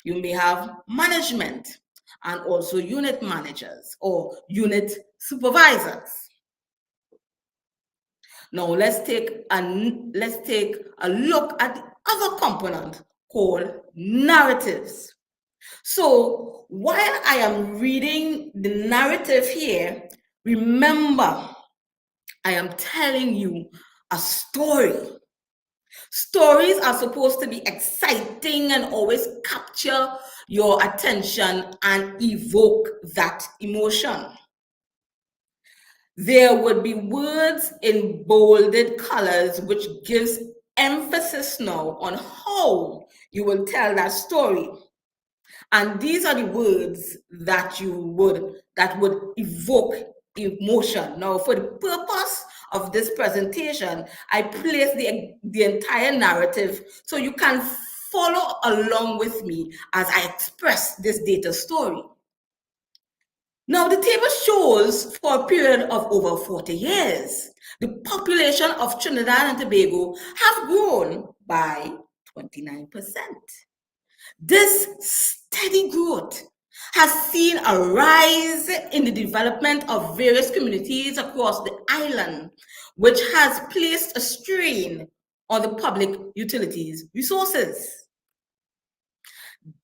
You may have management and also unit managers or unit supervisors. Now let's take a look at the other component called narratives. So while I am reading the narrative here, remember, I am telling you a story. Stories are supposed to be exciting and always capture your attention and evoke that emotion. There would be words in bolded colors, which gives emphasis now on how you will tell that story. And these are the words that would evoke emotion. Now, for the purpose of this presentation, I place the entire narrative so you can follow along with me as I express this data story. Now, the table shows for a period of over 40 years, the population of Trinidad and Tobago have grown by 29%. This steady growth has seen a rise in the development of various communities across the island, which has placed a strain on the public utilities resources.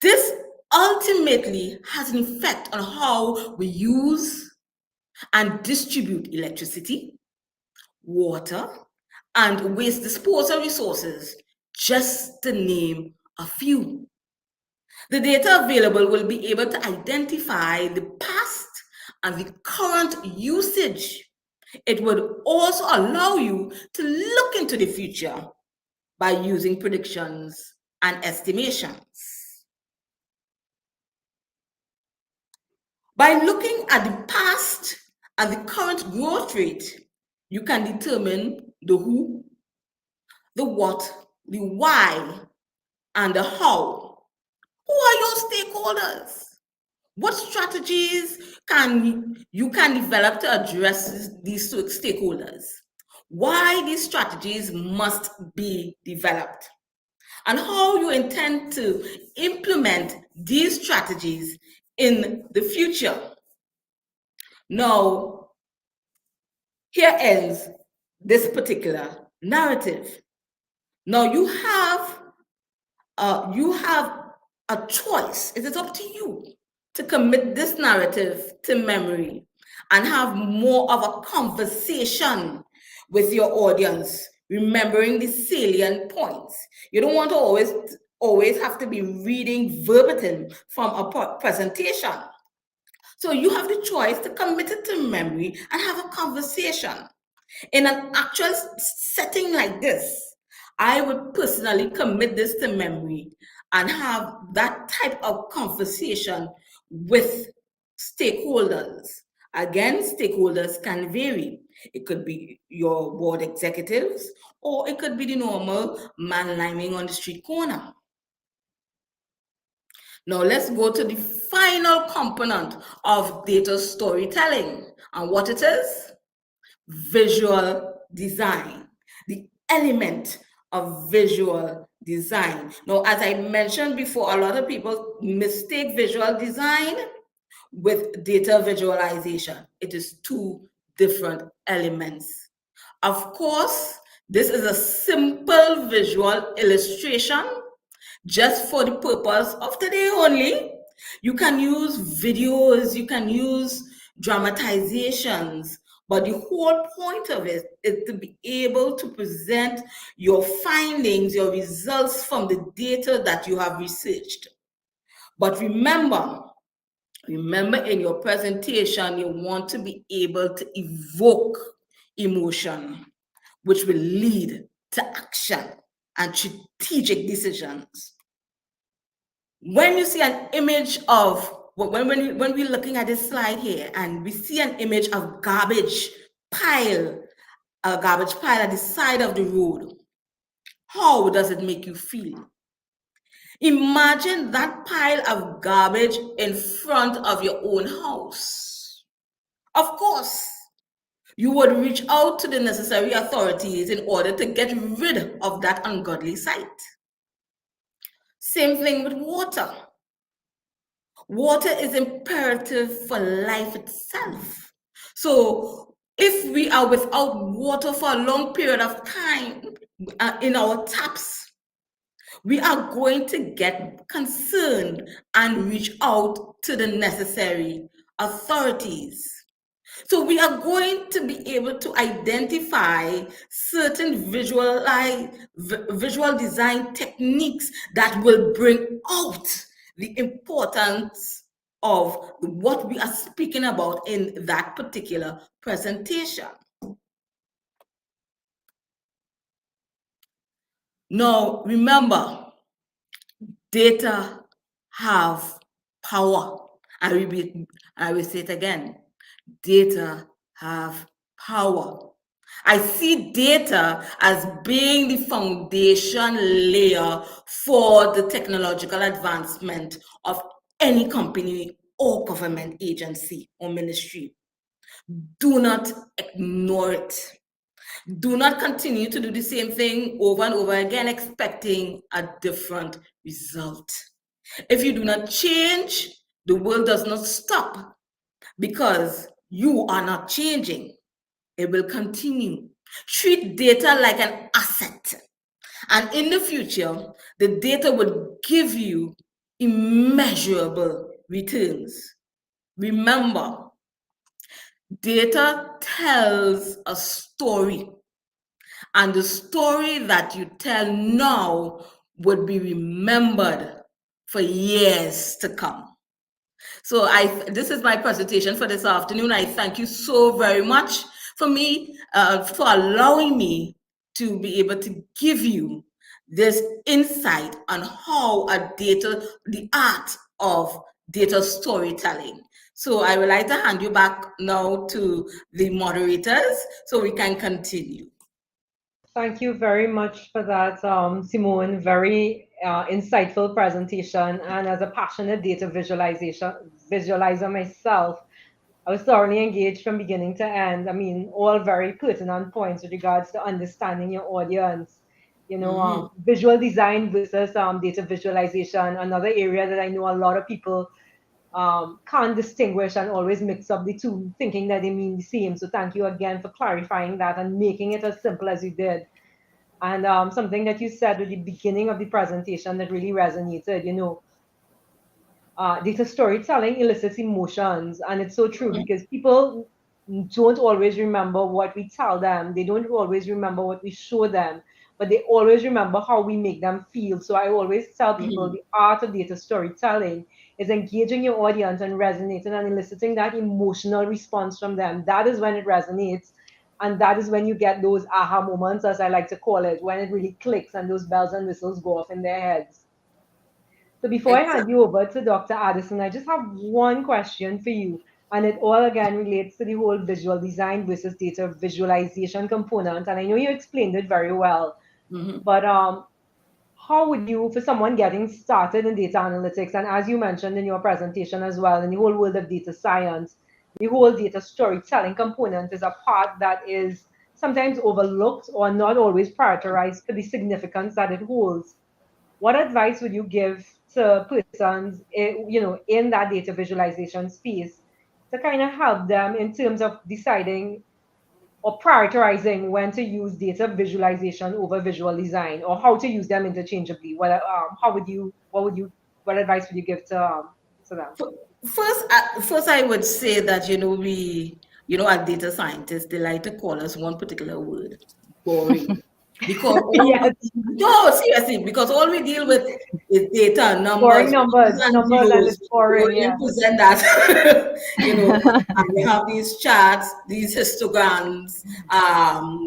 This ultimately has an effect on how we use and distribute electricity, water, and waste disposal resources, just to name a few. The data available will be able to identify the past and the current usage. It would also allow you to look into the future by using predictions and estimations. By looking at the past and the current growth rate, you can determine the who, the what, the why, and the how. Who are your stakeholders? What strategies you can develop to address these stakeholders? Why these strategies must be developed? And how you intend to implement these strategies in the future. Now, here ends this particular narrative. Now you have a choice. It is up to you to commit this narrative to memory and have more of a conversation with your audience, remembering the salient points. You don't want to always have to be reading verbatim from a presentation. So you have the choice to commit it to memory and have a conversation. In an actual setting like this, I would personally commit this to memory and have that type of conversation with stakeholders. Again, stakeholders can vary. It could be your board executives, or it could be the normal man lying on the street corner. Now let's go to the final component of data storytelling, and what it is: visual design, the element of visual design. Now, as I mentioned before, a lot of people mistake visual design with data visualization. It is two different elements. Of course, this is a simple visual illustration just for the purpose of today only. You can use videos, you can use dramatizations, but the whole point of it is to be able to present your findings, your results from the data that you have researched. But remember in your presentation, you want to be able to evoke emotion, which will lead to action and strategic decisions. When you see an image of, when we're looking at this slide here and we see an image of garbage pile, a garbage pile at the side of the road, how does it make you feel? Imagine that pile of garbage in front of your own house. Of course, you would reach out to the necessary authorities in order to get rid of that ungodly sight. Same thing with water. Water is imperative for life itself. So if we are without water for a long period of time in our taps, we are going to get concerned and reach out to the necessary authorities. So we are going to be able to identify certain visual design techniques that will bring out the importance of what we are speaking about in that particular presentation. Now, remember, data have power. I will say it again. Data have power. I see data as being the foundation layer for the technological advancement of any company or government agency or ministry. Do not ignore it. Do not continue to do the same thing over and over again, expecting a different result. If you do not change, the world does not stop because you are not changing. It will continue. Treat data like an asset. And in the future, the data will give you immeasurable returns. Remember, data tells a story. And the story that you tell now would be remembered for years to come. So this is my presentation for this afternoon. I thank you so very much for allowing me to be able to give you this insight on how the art of data storytelling. So I would like to hand you back now to the moderators so we can continue. Thank you very much for that, Simone. Very insightful presentation. And as a passionate data visualizer myself, I was thoroughly engaged from beginning to end. I mean, all very pertinent points with regards to understanding your audience. You know, visual design versus data visualization. Another area that I know a lot of people can't distinguish and always mix up the two, thinking that they mean the same. So thank you again for clarifying that and making it as simple as you did. And something that you said at the beginning of the presentation that really resonated, you know, data storytelling elicits emotions, and it's so true because people don't always remember what we tell them. They don't always remember what we show them, but they always remember how we make them feel. So I always tell people the art of data storytelling is engaging your audience and resonating and eliciting that emotional response from them. That is when it resonates. And that is when you get those aha moments, as I like to call it, when it really clicks and those bells and whistles go off in their heads. So before I hand Exactly. you over to Dr. Addison, I just have one question for you. And it all again relates to the whole visual design versus data visualization component. And I know you explained it very well. Mhm. But how would you, for someone getting started in data analytics, and as you mentioned in your presentation as well, in the whole world of data science, the whole data storytelling component is a part that is sometimes overlooked or not always prioritized for the significance that it holds. What advice would you give to persons in that data visualization space to kind of help them in terms of deciding or prioritizing when to use data visualization over visual design, or how to use them interchangeably? How would you what advice would you give to them? First, I would say that as data scientists, they like to call us one particular word: boring. Because Yes, no, seriously, because all we deal with is data, boring numbers, numbers, ones and numbers, and zeros. it's We boring. don't Yeah, even present that, and we have these charts, these histograms,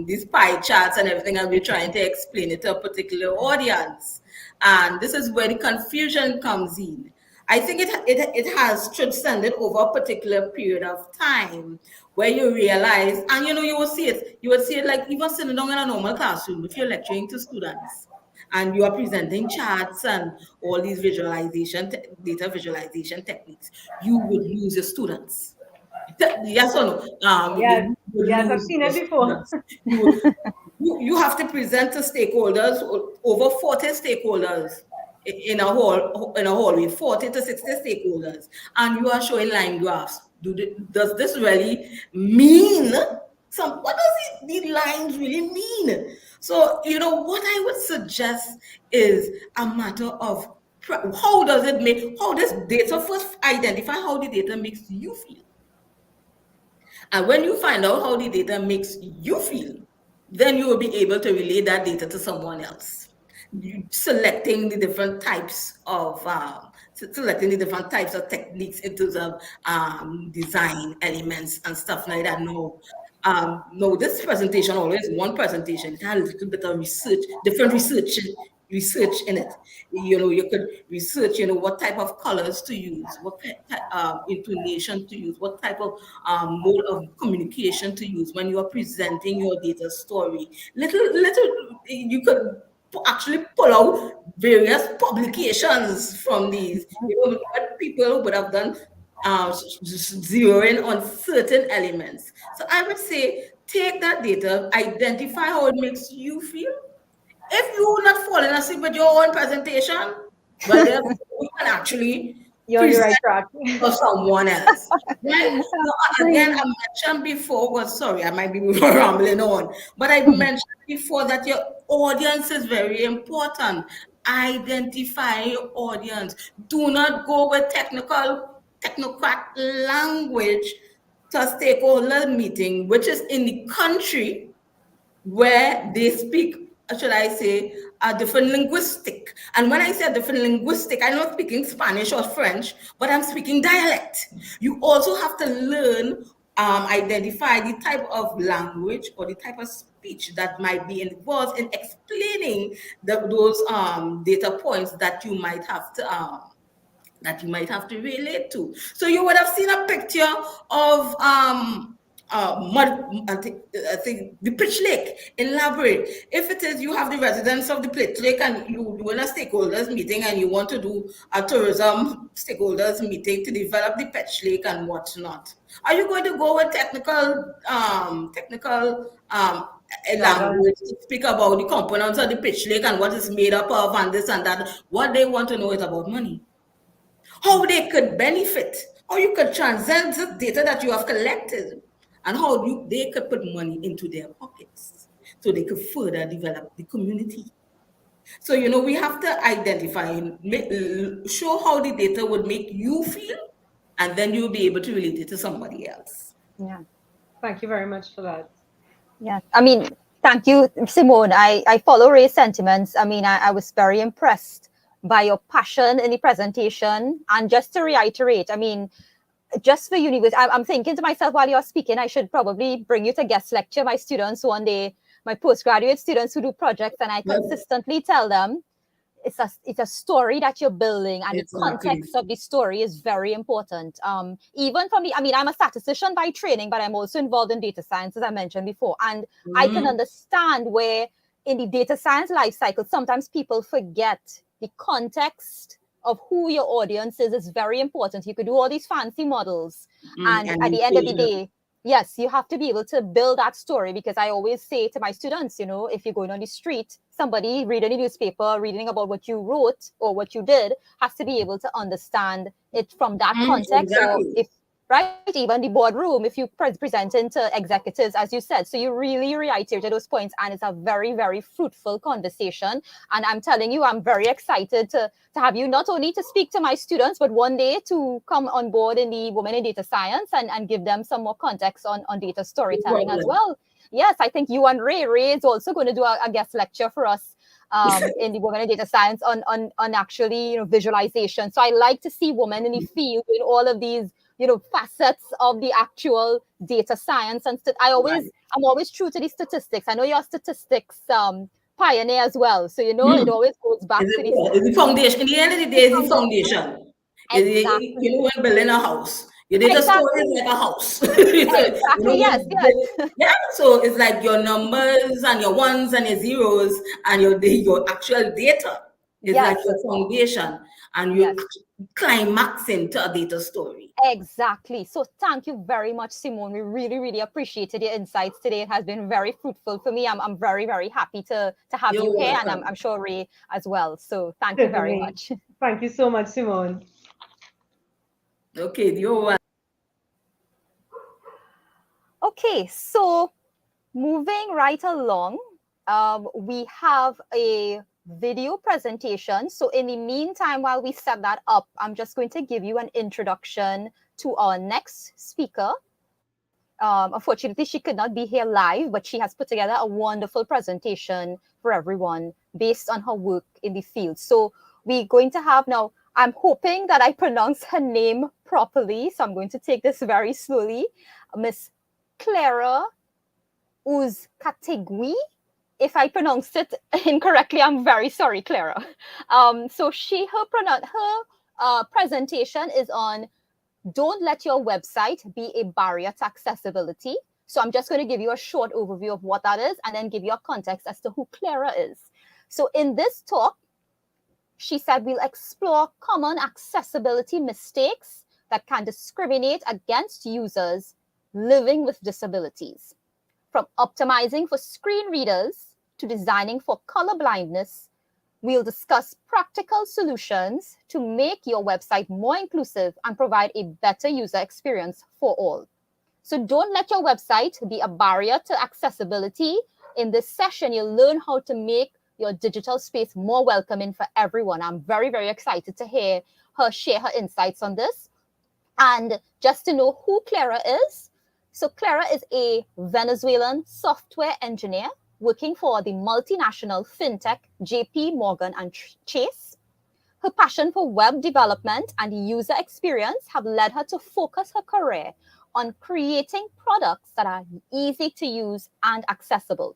these pie charts and everything, and we're trying to explain it to a particular audience. And this is where the confusion comes in. I think it has transcended over a particular period of time where you realize, and you will see it like even sitting down in a normal classroom if you're lecturing to students and you are presenting charts and all these data visualization techniques, you would lose your students. Yes or no? yes, You would yes. I've lose seen your it before. students. You have to present to stakeholders, over 40 stakeholders in a hall with 40 to 60 stakeholders, and you are showing line graphs. Does this really mean what does these lines really mean? So, what I would suggest is a matter of how does data first identify how the data makes you feel. And when you find out how the data makes you feel, then you will be able to relay that data to someone else. Selecting the different types of techniques in terms of design elements and stuff like that. No, this presentation always one presentation. It had a little bit of research, different research in it. You could research, what type of colors to use, what intonation to use, what type of mode of communication to use when you are presenting your data story. You could actually pull out various publications from these. What people would have done, zeroing on certain elements. So I would say take that data, identify how it makes you feel. If you're not falling asleep with your own presentation, well, then you can actually You're on the present right track. for someone else. Right? Now, again, I mentioned before, well, sorry, I might be rambling on, but I mentioned before that your audience is very important. Identify your audience. Do not go with technocrat language to a stakeholder meeting, which is in the country where they speak, should I say, a different linguistic. And when I say a different linguistic, I'm not speaking Spanish or French, but I'm speaking dialect. You also have to learn, identify the type of language or the type of speech that might be involved in explaining those data points that you might have to relate to. So you would have seen a picture of I think the Pitch Lake in Labrador. If it is you have the residents of the Pitch Lake and you in a stakeholders meeting and you want to do a tourism stakeholders meeting to develop the Pitch Lake and whatnot, are you going to go with technical Jargon. language to speak about the components of the Pitch Lake and what it's made up of and this and that? What they want to know is about money, how they could benefit, how you could transcend the data that you have collected, and how they could put money into their pockets so they could further develop the community. So, we have to identify, show how the data would make you feel, and then you'll be able to relate it to somebody else. Yeah. Thank you very much for that. Yeah. I mean, thank you, Simone. I follow Ray's sentiments. I mean, I was very impressed by your passion in the presentation. And just to reiterate, I mean, just for university, I'm thinking to myself while you're speaking, I should probably bring you to guest lecture my students one day, my postgraduate students who do projects, and I Yes, consistently tell them it's a story that you're building, and the exactly. context of the story is very important. Even for me, I mean, I'm a statistician by training, but I'm also involved in data science, as I mentioned before, and I can Mhm. understand where in the data science life cycle sometimes people forget the context of who your audience is very important. You could do all these fancy models, and at the end of the Animation. day, yes, you have to be able to build that story, because I always say to my students, if you're going on the street, somebody reading a newspaper, reading about what you wrote or what you did, has to be able to understand it from that context. Or Exactly. if, right, even the boardroom, if you presenting to executives, as you said. So you really reiterated those points, and it's a very, very fruitful conversation. And I'm telling you, I'm very excited to have you not only to speak to my students, but one day to come on board in the Women in Data Science, and give them some more context on data No storytelling as problem. well. Yes, I think you and Ray is also going to do a guest lecture for us in the Women in Data Science on actually visualization. So I like to see women in the field in all of these facets of the actual data science. And Right. I'm always true to the statistics. I know you're a statistics pioneer as well, so it Mm. always goes back to the It's the statistics. foundation. In the end of the day, The it's the foundation. foundation. Exactly. When building a house, your data store is Exactly. like a house. Exactly. Yes. Yes. Yeah. So it's like your numbers and your ones and your zeros and your actual data is like Yes. your foundation, and you Yes. climax into a data story. Exactly. So thank you very much, Simone. We really, really appreciated your insights today. It has been very fruitful for me. I'm very, very happy to have You're you here, and I'm welcome. sure Ray as well. So thank you very Certainly. much. Thank you so much, Simone. Okay, you're welcome. Okay, so moving right along, we have a video presentation. So in the meantime, while we set that up, I'm just going to give you an introduction to our next speaker. Unfortunately, she could not be here live, but she has put together a wonderful presentation for everyone based on her work in the field. So we're going to have now, I'm hoping that I pronounce her name properly. So I'm going to take this very slowly. Miss Clara Uzcategui. If I pronounced it incorrectly, I'm very sorry, Clara. So her presentation is on don't let your website be a barrier to accessibility. So I'm just going to give you a short overview of what that is, and then give you a context as to who Clara is. So in this talk, she said we'll explore common accessibility mistakes that can discriminate against users living with disabilities. From optimizing for screen readers to designing for color blindness, we'll discuss practical solutions to make your website more inclusive and provide a better user experience for all. So don't let your website be a barrier to accessibility. In this session, you'll learn how to make your digital space more welcoming for everyone. I'm very, very excited to hear her share her insights on this. And just to know who Clara is, so Clara is a Venezuelan software engineer working for the multinational fintech JP Morgan and Chase. Her passion for web development and user experience have led her to focus her career on creating products that are easy to use and accessible.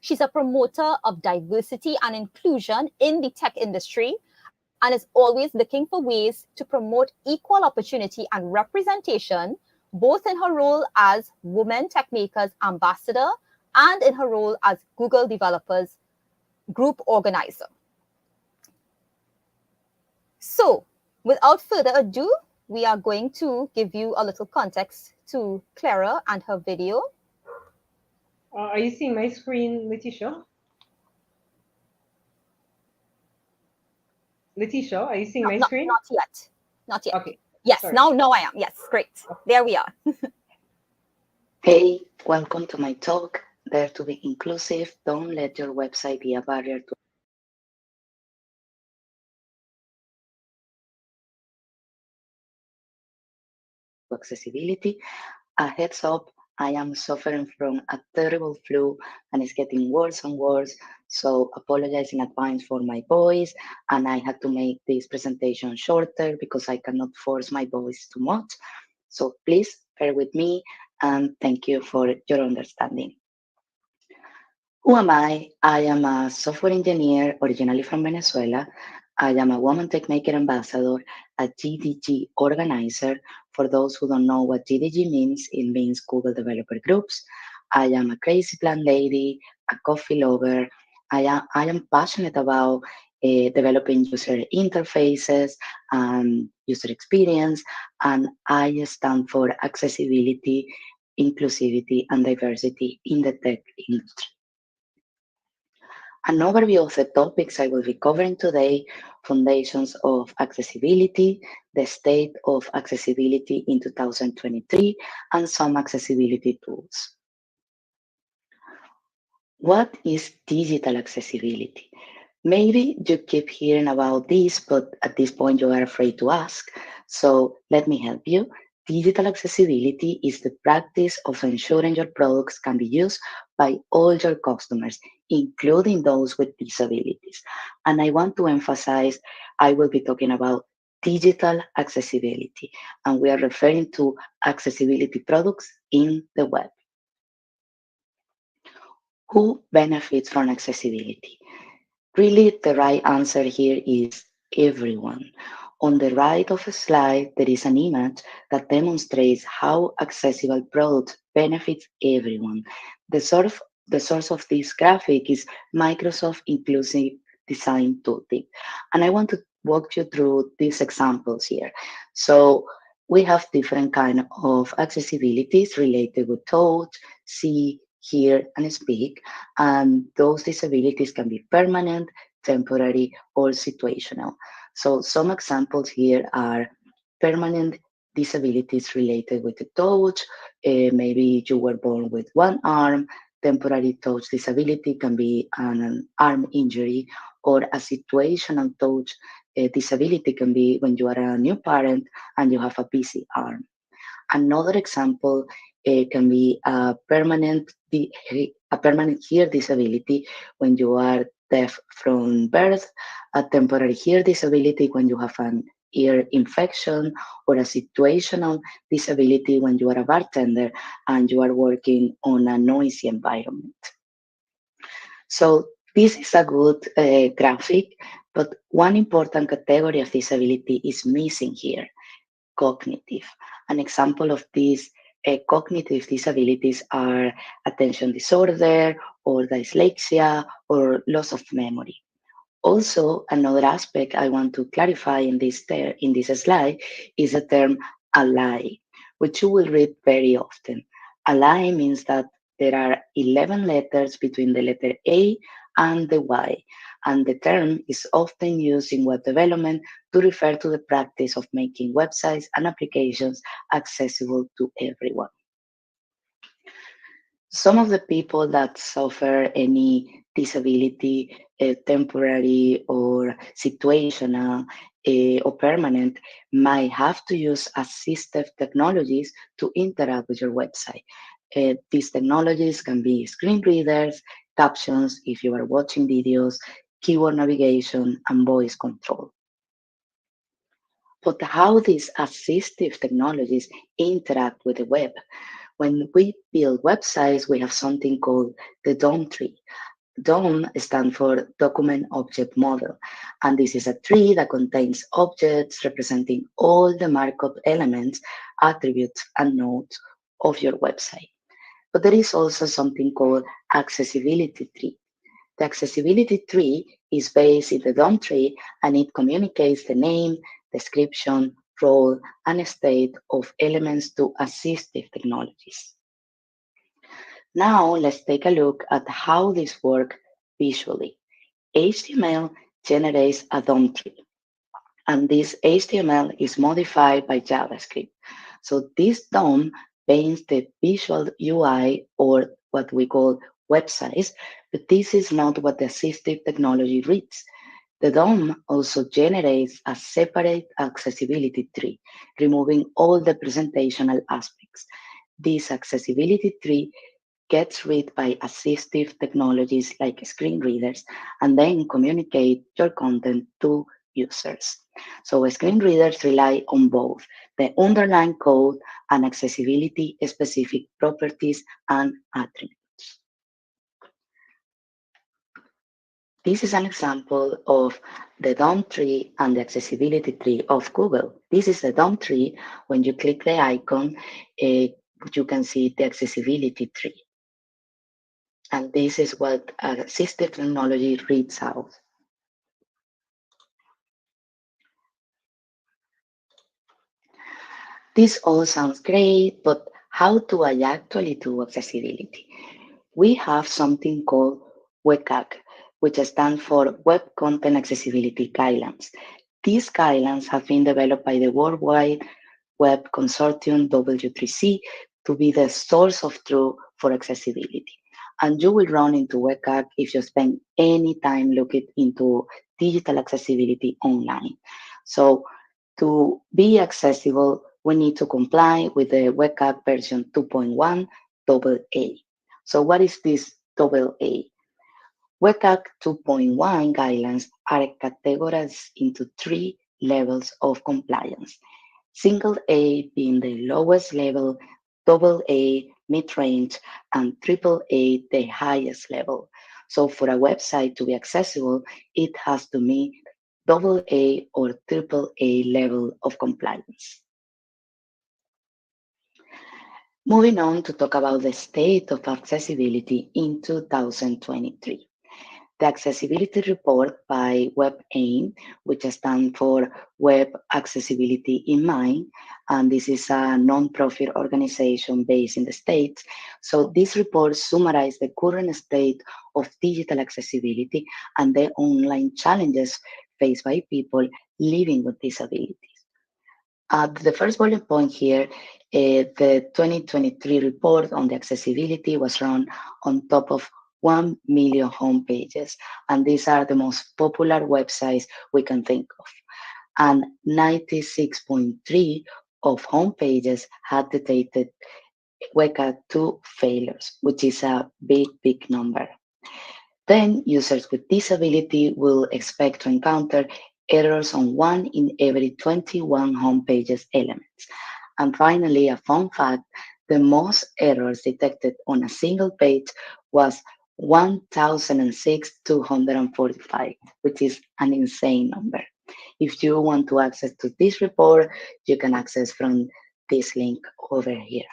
She's a promoter of diversity and inclusion in the tech industry, and is always looking for ways to promote equal opportunity and representation, both in her role as Women Techmakers Ambassador and in her role as Google Developers Group Organizer. So, without further ado, we are going to give you a little context to Clara and her video. Are you seeing my screen, Letitia? Letitia, are you seeing Not, my not, screen? not yet. Not yet. Okay, Yes, sorry. now I am. Yes, great. There we are. Hey, welcome to my talk. Dare to be inclusive. Don't let your website be a barrier to to accessibility. A heads up, I am suffering from a terrible flu and it's getting worse and worse. So apologize in advance for my voice. And I had to make this presentation shorter because I cannot force my voice too much. So please bear with me and thank you for your understanding. Who am I? I am a software engineer originally from Venezuela. I am a woman tech maker ambassador, a GDG organizer. For those who don't know what GDG means, it means Google Developer Groups. I am a crazy plant lady, a coffee lover. I am passionate about developing user interfaces and user experience, and I stand for accessibility, inclusivity, and diversity in the tech industry. An overview of the topics I will be covering today: foundations of accessibility, the state of accessibility in 2023, and some accessibility tools. What is digital accessibility? Maybe you keep hearing about this, but at this point you are afraid to ask. So let me help you. Digital accessibility is the practice of ensuring your products can be used by all your customers, including those with disabilities. And I want to emphasize, I will be talking about digital accessibility, and we are referring to accessibility products in the web. Who benefits from accessibility? Really, the right answer here is everyone. On the right of a slide, there is an image that demonstrates how accessible products benefits everyone. The source, the source of this graphic is Microsoft Inclusive Design Tooltip. And I want to walk you through these examples here. So we have different kind of accessibilities related with touch, see, hear, and speak. And those disabilities can be permanent, temporary, or situational. So some examples here are permanent disabilities related with the touch. Maybe you were born with one arm. Temporary touch disability can be an arm injury, or a situational touch disability can be when you are a new parent and you have a busy arm. Another example can be a permanent hear disability when you are deaf from birth, a temporary hear disability when you have an ear infection, or a situational disability when you are a bartender and you are working on a noisy environment. So this is a good graphic, but one important category of disability is missing here: cognitive. An example of these cognitive disabilities are attention disorder, or dyslexia, or loss of memory. Also, another aspect I want to clarify in this slide is the term ally, which you will read very often. Ally means that there are 11 letters between the letter A and the Y, and the term is often used in web development to refer to the practice of making websites and applications accessible to everyone. Some of the people that suffer any disability, temporary or situational or permanent, might have to use assistive technologies to interact with your website. These technologies can be screen readers, captions if you are watching videos, keyboard navigation, and voice control. But how these assistive technologies interact with the web? When we build websites, we have something called the DOM tree. DOM stands for Document Object Model, and this is a tree that contains objects representing all the markup elements, attributes, and nodes of your website. But there is also something called accessibility tree. The accessibility tree is based in the DOM tree, and it communicates the name, description, role, and state of elements to assistive technologies. Now let's take a look at how this works visually. HTML generates a DOM tree, and this HTML is modified by JavaScript. So this DOM paints the visual UI, or what we call websites, but this is not what the assistive technology reads. The DOM also generates a separate accessibility tree, removing all the presentational aspects. This accessibility tree gets read by assistive technologies like screen readers and then communicate your content to users. So screen readers rely on both the underlying code and accessibility specific properties and attributes. This is an example of the DOM tree and the accessibility tree of Google. This is the DOM tree. When you click the icon, you can see the accessibility tree. And this is what assistive technology reads out. This all sounds great, but how do I actually do accessibility? We have something called WCAG, which stands for Web Content Accessibility Guidelines. These guidelines have been developed by the Worldwide Web Consortium W3C to be the source of truth for accessibility. And you will run into WCAG if you spend any time looking into digital accessibility online. So to be accessible, we need to comply with the WCAG version 2.1 AA. So what is this AA? WCAG 2.1 guidelines are categorized into three levels of compliance. Single A being the lowest level, double A mid-range, and triple A the highest level. So for a website to be accessible, it has to meet double A or triple A level of compliance. Moving on to talk about the state of accessibility in 2023. The Accessibility Report by WebAIM, which stands for Web Accessibility in Mind, and this is a non-profit organization based in the States. So this report summarizes the current state of digital accessibility and the online challenges faced by people living with disabilities. The first bullet point here, the 2023 report on the accessibility was run on top of 1 million homepages, and these are the most popular websites we can think of. And 96.3 of homepages had detected WCAG 2 failures, which is a big, big number. Then users with disability will expect to encounter errors on 1 in every 21 homepages elements. And finally, a fun fact, the most errors detected on a single page was 1,245, which is an insane number. If you want to access to this report, you can access from this link over here.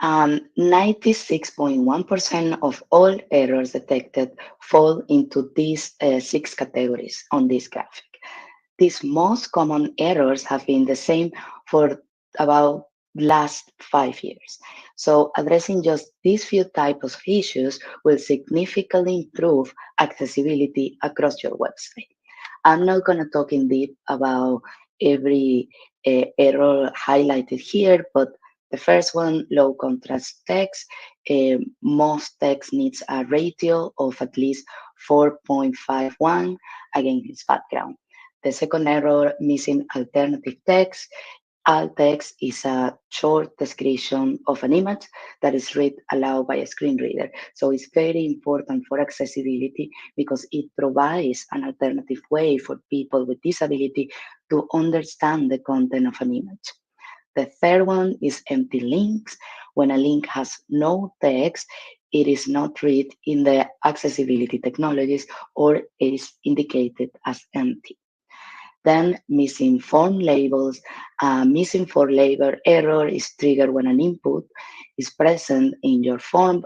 96.1% of all errors detected fall into these 6 categories on this graphic. These most common errors have been the same for about last 5 years. So addressing just these few types of issues will significantly improve accessibility across your website. I'm not going to talk in deep about every error highlighted here, but the first one, low contrast text. Most text needs a ratio of at least 4.51 against its background. The second error, missing alternative text. Alt text is a short description of an image that is read aloud by a screen reader. So it's very important for accessibility because it provides an alternative way for people with disability to understand the content of an image. The third one is empty links. When a link has no text, it is not read in the accessibility technologies or it is indicated as empty. Then missing form labels. Missing form label error is triggered when an input is present in your form,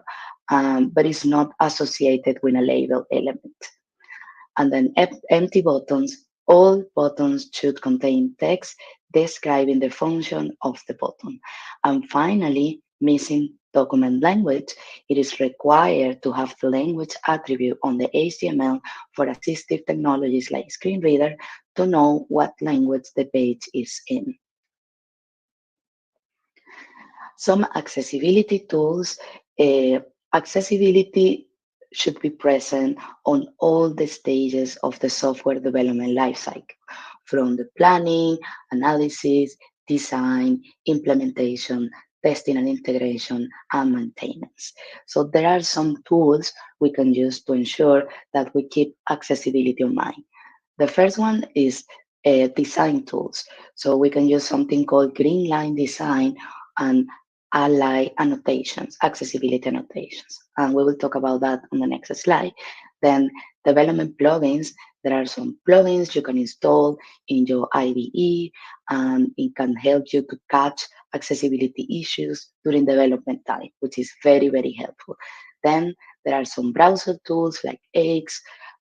but is not associated with a label element. And then empty buttons. All buttons should contain text describing the function of the button. And finally, missing document language. It is required to have the language attribute on the HTML for assistive technologies like screen reader to know what language the page is in. Some accessibility tools. Accessibility should be present on all the stages of the software development lifecycle, from the planning, analysis, design, implementation, testing and integration, and maintenance. So there are some tools we can use to ensure that we keep accessibility in mind. The first one is design tools. So we can use something called green line design and ally annotations, accessibility annotations. And we will talk about that on the next slide. Then development plugins. There are some plugins you can install in your IDE and it can help you to catch accessibility issues during development time, which is very, very helpful. Then there are some browser tools like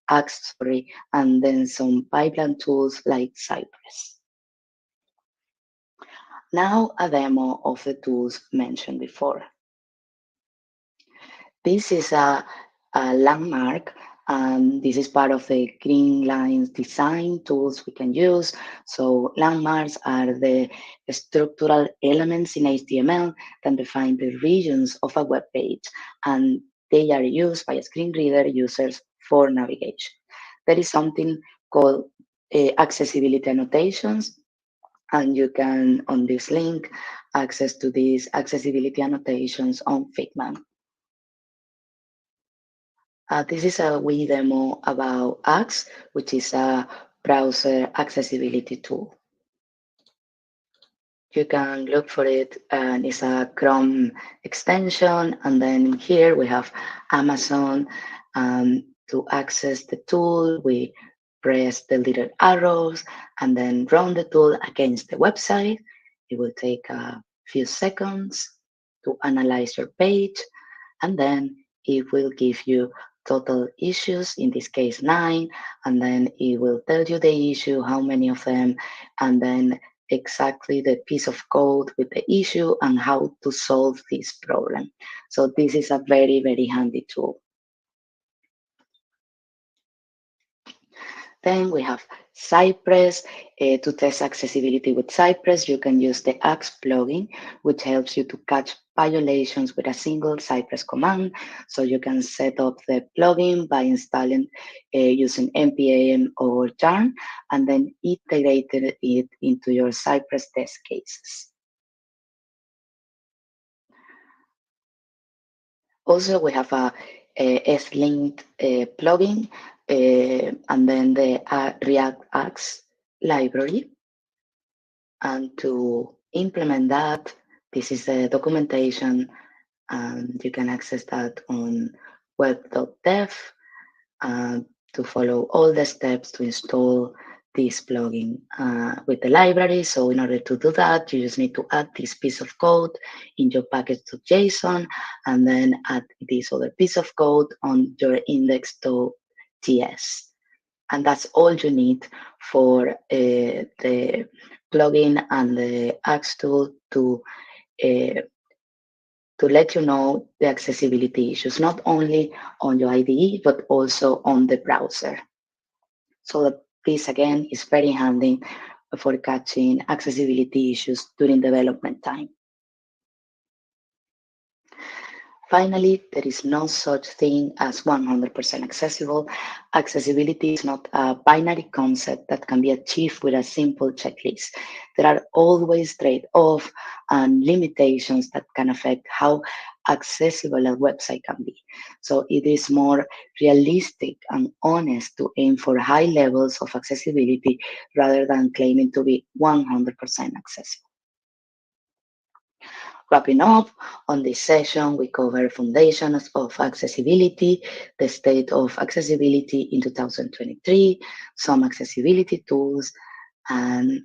Axe, sorry, and then some pipeline tools like Cypress. Now a demo of the tools mentioned before. This is a landmark, and this is part of the green lines design tools we can use. So landmarks are the structural elements in HTML that define the regions of a web page, and they are used by screen reader users for navigation. There is something called accessibility annotations, and you can, on this link, access to these accessibility annotations on Figma. This is a wee demo about Axe, which is a browser accessibility tool. You can look for it, and it's a Chrome extension. And then here we have Amazon. To access the tool, we press the little arrows and then run the tool against the website. It will take a few seconds to analyze your page, and then it will give you total issues, in this case 9, and then it will tell you the issue, how many of them, and then exactly the piece of code with the issue and how to solve this problem. So this is a very, very handy tool. Then we have Cypress. To test accessibility with Cypress, you can use the Axe plugin, which helps you to catch violations with a single Cypress command. So you can set up the plugin by installing using npm or yarn, and then integrated it into your Cypress test cases. Also, we have a S-linked plugin, and then the React Axe library. And to implement that, this is the documentation, and you can access that on web.dev to follow all the steps to install this plugin with the library. So in order to do that, you just need to add this piece of code in your package.json, and then add this other piece of code on your index.js. And that's all you need for the plugin and the Axe tool to let you know the accessibility issues, not only on your IDE, but also on the browser. So this, again, is very handy for catching accessibility issues during development time. Finally, there is no such thing as 100% accessible. Accessibility is not a binary concept that can be achieved with a simple checklist. There are always trade-offs and limitations that can affect how accessible a website can be. So it is more realistic and honest to aim for high levels of accessibility rather than claiming to be 100% accessible. Wrapping up, on this session, we cover foundations of accessibility, the state of accessibility in 2023, some accessibility tools, and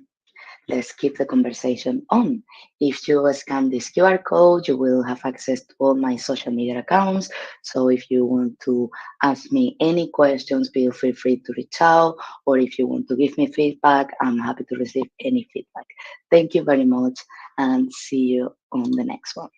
let's keep the conversation on. If you scan this QR code, you will have access to all my social media accounts. So if you want to ask me any questions, feel free to reach out. Or if you want to give me feedback, I'm happy to receive any feedback. Thank you very much, and see you on the next one.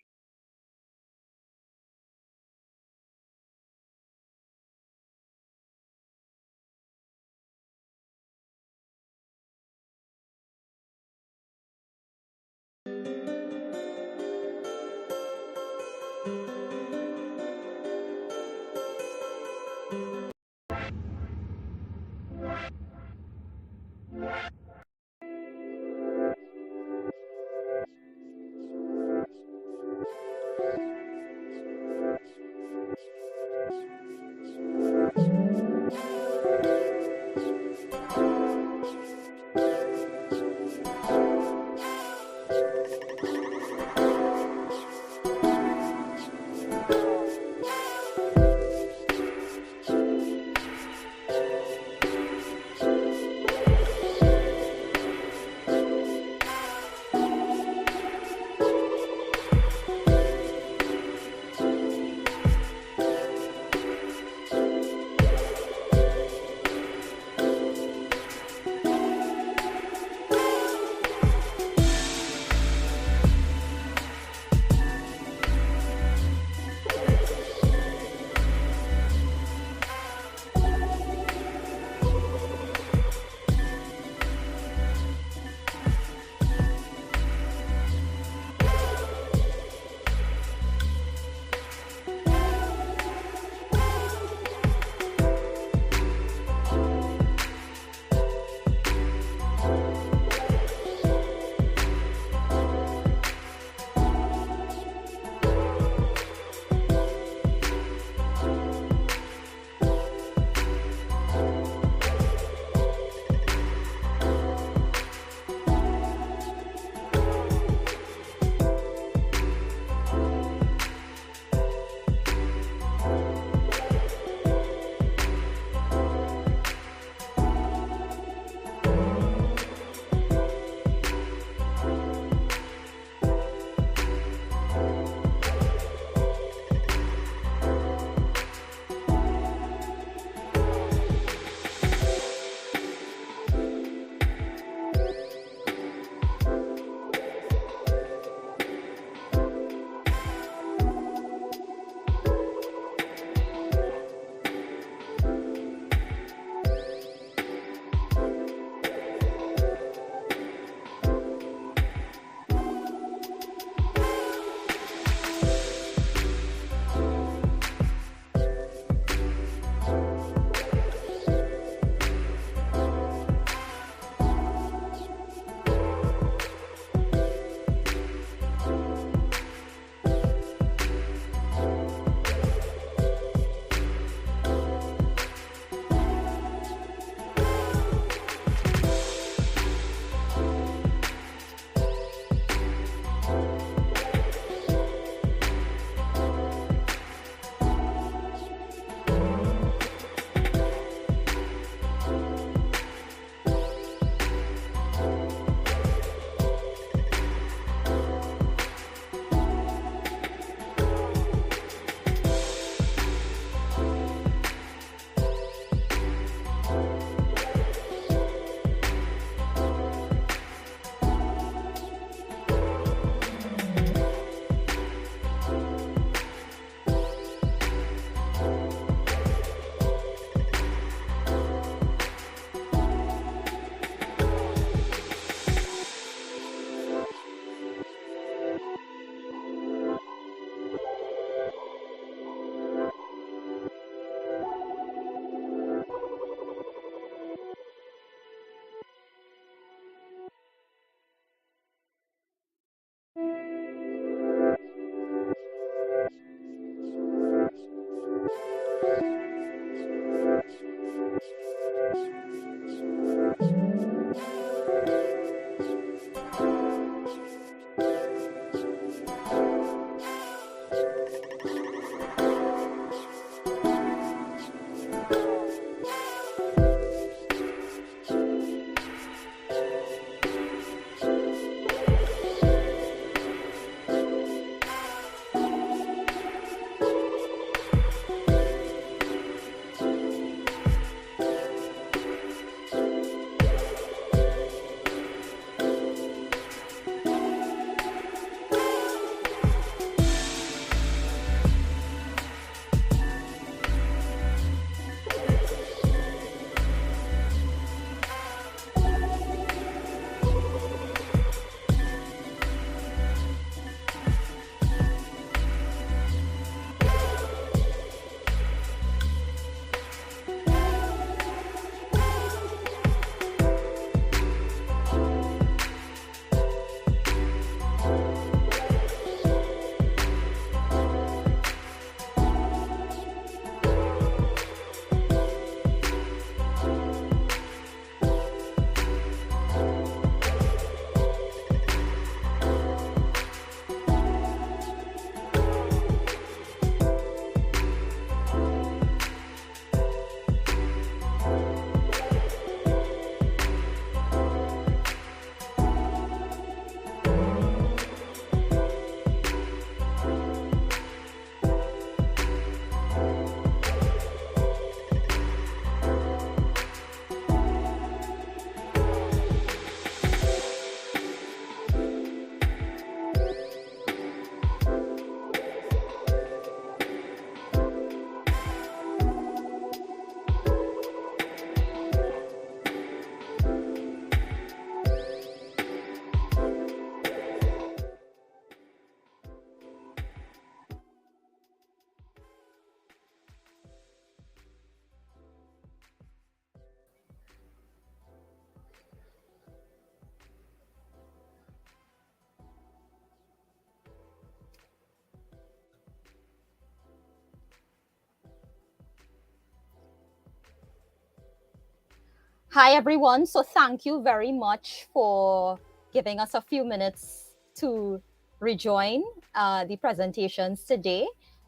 Hi, everyone. So thank you very much for giving us a few minutes to rejoin the presentations today.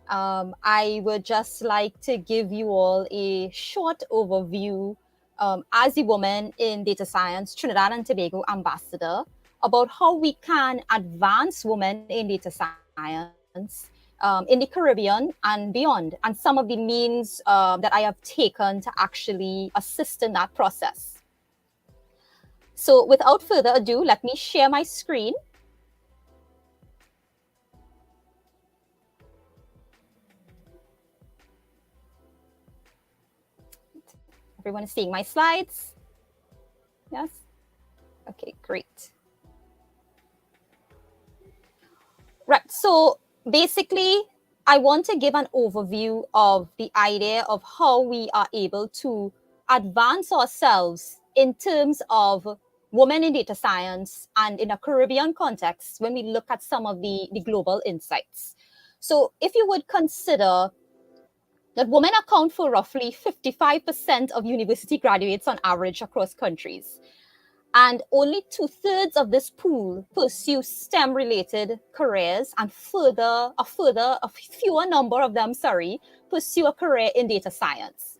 I would just like to give you all a short overview as a woman in data science, Trinidad and Tobago ambassador, about how we can advance women in data science in the Caribbean and beyond, and some of the means that I have taken to actually assist in that process. So without further ado, let me share my screen. Everyone is seeing my slides? Yes? Okay, great. Right, so basically, I want to give an overview of the idea of how we are able to advance ourselves in terms of women in data science and in a Caribbean context when we look at some of the global insights. So if you would consider that women account for roughly 55% of university graduates on average across countries. And only 2/3 of this pool pursue STEM related careers, and a fewer number of them, pursue a career in data science.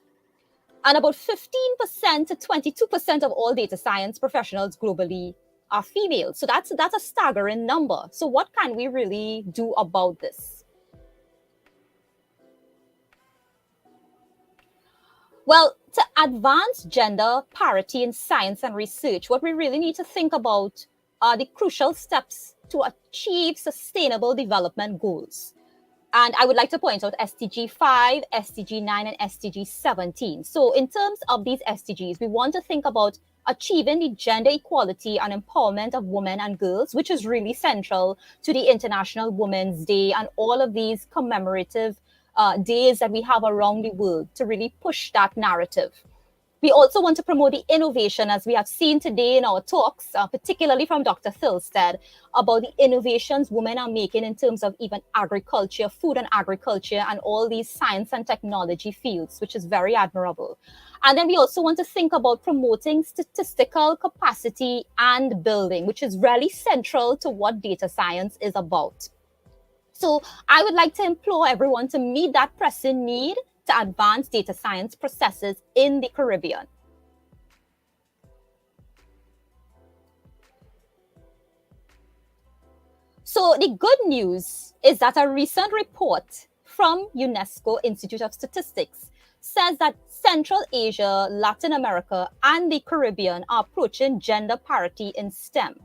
And about 15% to 22% of all data science professionals globally are female. So that's a staggering number. So what can we really do about this? Well, to advance gender parity in science and research, what we really need to think about are the crucial steps to achieve sustainable development goals. And I would like to point out SDG 5, SDG 9, and SDG 17. So in terms of these SDGs, we want to think about achieving the gender equality and empowerment of women and girls, which is really central to the International Women's Day and all of these commemorative days that we have around the world to really push that narrative. We also want to promote the innovation, as we have seen today in our talks, particularly from Dr. Thilstead, about the innovations women are making in terms of even agriculture, food and agriculture, and all these science and technology fields, which is very admirable. And then we also want to think about promoting statistical capacity and building, which is really central to what data science is about. So I would like to implore everyone to meet that pressing need to advance data science processes in the Caribbean. So the good news is that a recent report from UNESCO Institute of Statistics says that Central Asia, Latin America, and the Caribbean are approaching gender parity in STEM.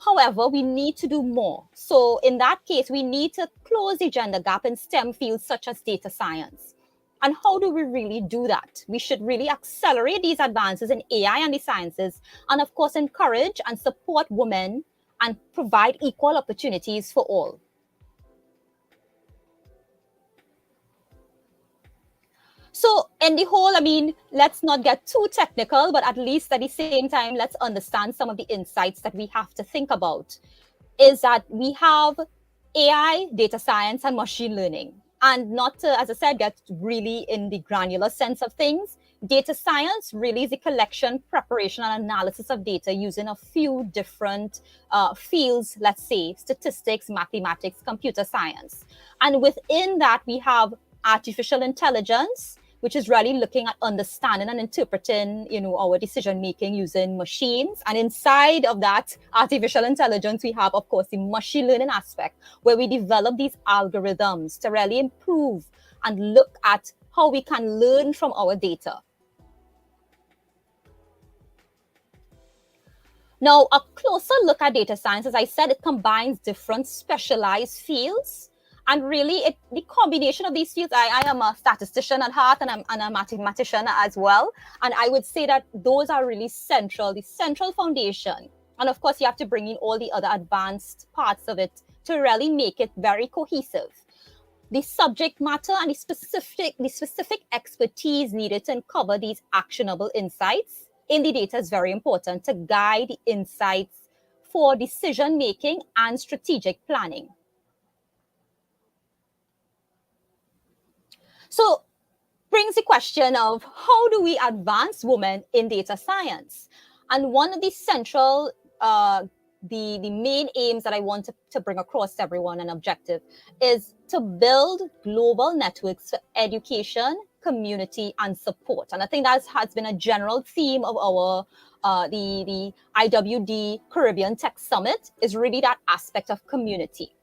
However, we need to do more. So in that case, we need to close the gender gap in STEM fields such as data science. And how do we really do that? We should really accelerate these advances in AI and the sciences, and of course, encourage and support women and provide equal opportunities for all. So in the whole, let's not get too technical, but at least at the same time, let's understand some of the insights that we have to think about. Is that we have AI, data science, and machine learning. And not to, as I said, get really in the granular sense of things. Data science really is a collection, preparation, and analysis of data using a few different fields, let's say statistics, mathematics, computer science. And within that, we have artificial intelligence, which is really looking at understanding and interpreting, our decision making using machines. And inside of that artificial intelligence, we have, of course, the machine learning aspect, where we develop these algorithms to really improve and look at how we can learn from our data. Now, a closer look at data science, as I said, it combines different specialized fields. And really, the combination of these fields, I am a statistician at heart, and I'm a mathematician as well. And I would say that those are really central, the central foundation. And of course, you have to bring in all the other advanced parts of it to really make it very cohesive. The subject matter and the specific expertise needed to uncover these actionable insights in the data is very important to guide the insights for decision making and strategic planning. So brings the question of how do we advance women in data science? And one of the central, the main aims that I want to bring across to everyone, an objective, is to build global networks for education, community, and support. And I think that has been a general theme of our the IWD Caribbean Tech Summit, is really that aspect of community.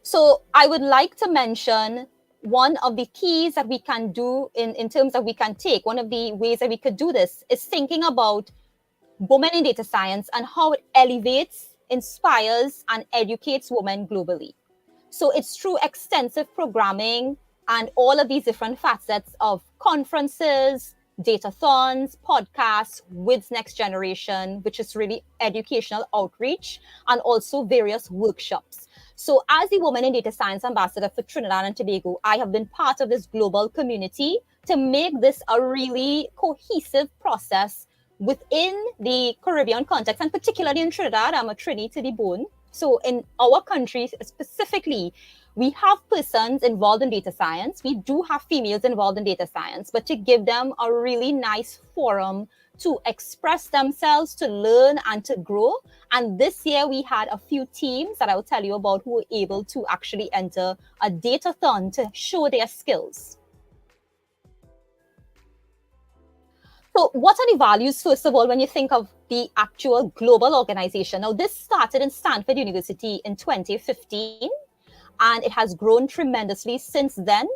So I would like to mention one of the keys that we can do in terms that we can take. One of the ways that we could do this is thinking about women in data science and how it elevates, inspires, and educates women globally. So it's through extensive programming and all of these different facets of conferences, datathons, podcasts with Next Generation, which is really educational outreach, and also various workshops. So as the Woman in Data Science Ambassador for Trinidad and Tobago, I have been part of this global community to make this a really cohesive process within the Caribbean context, and particularly in Trinidad. I'm a Trini to the bone. So in our country specifically, we have persons involved in data science. We do have females involved in data science, but to give them a really nice forum to express themselves, to learn and to grow. And this year we had a few teams that I will tell you about who were able to actually enter a datathon to show their skills. So what are the values, first of all, when you think of the actual global organization? Now, this started in Stanford University in 2015, and it has grown tremendously since then.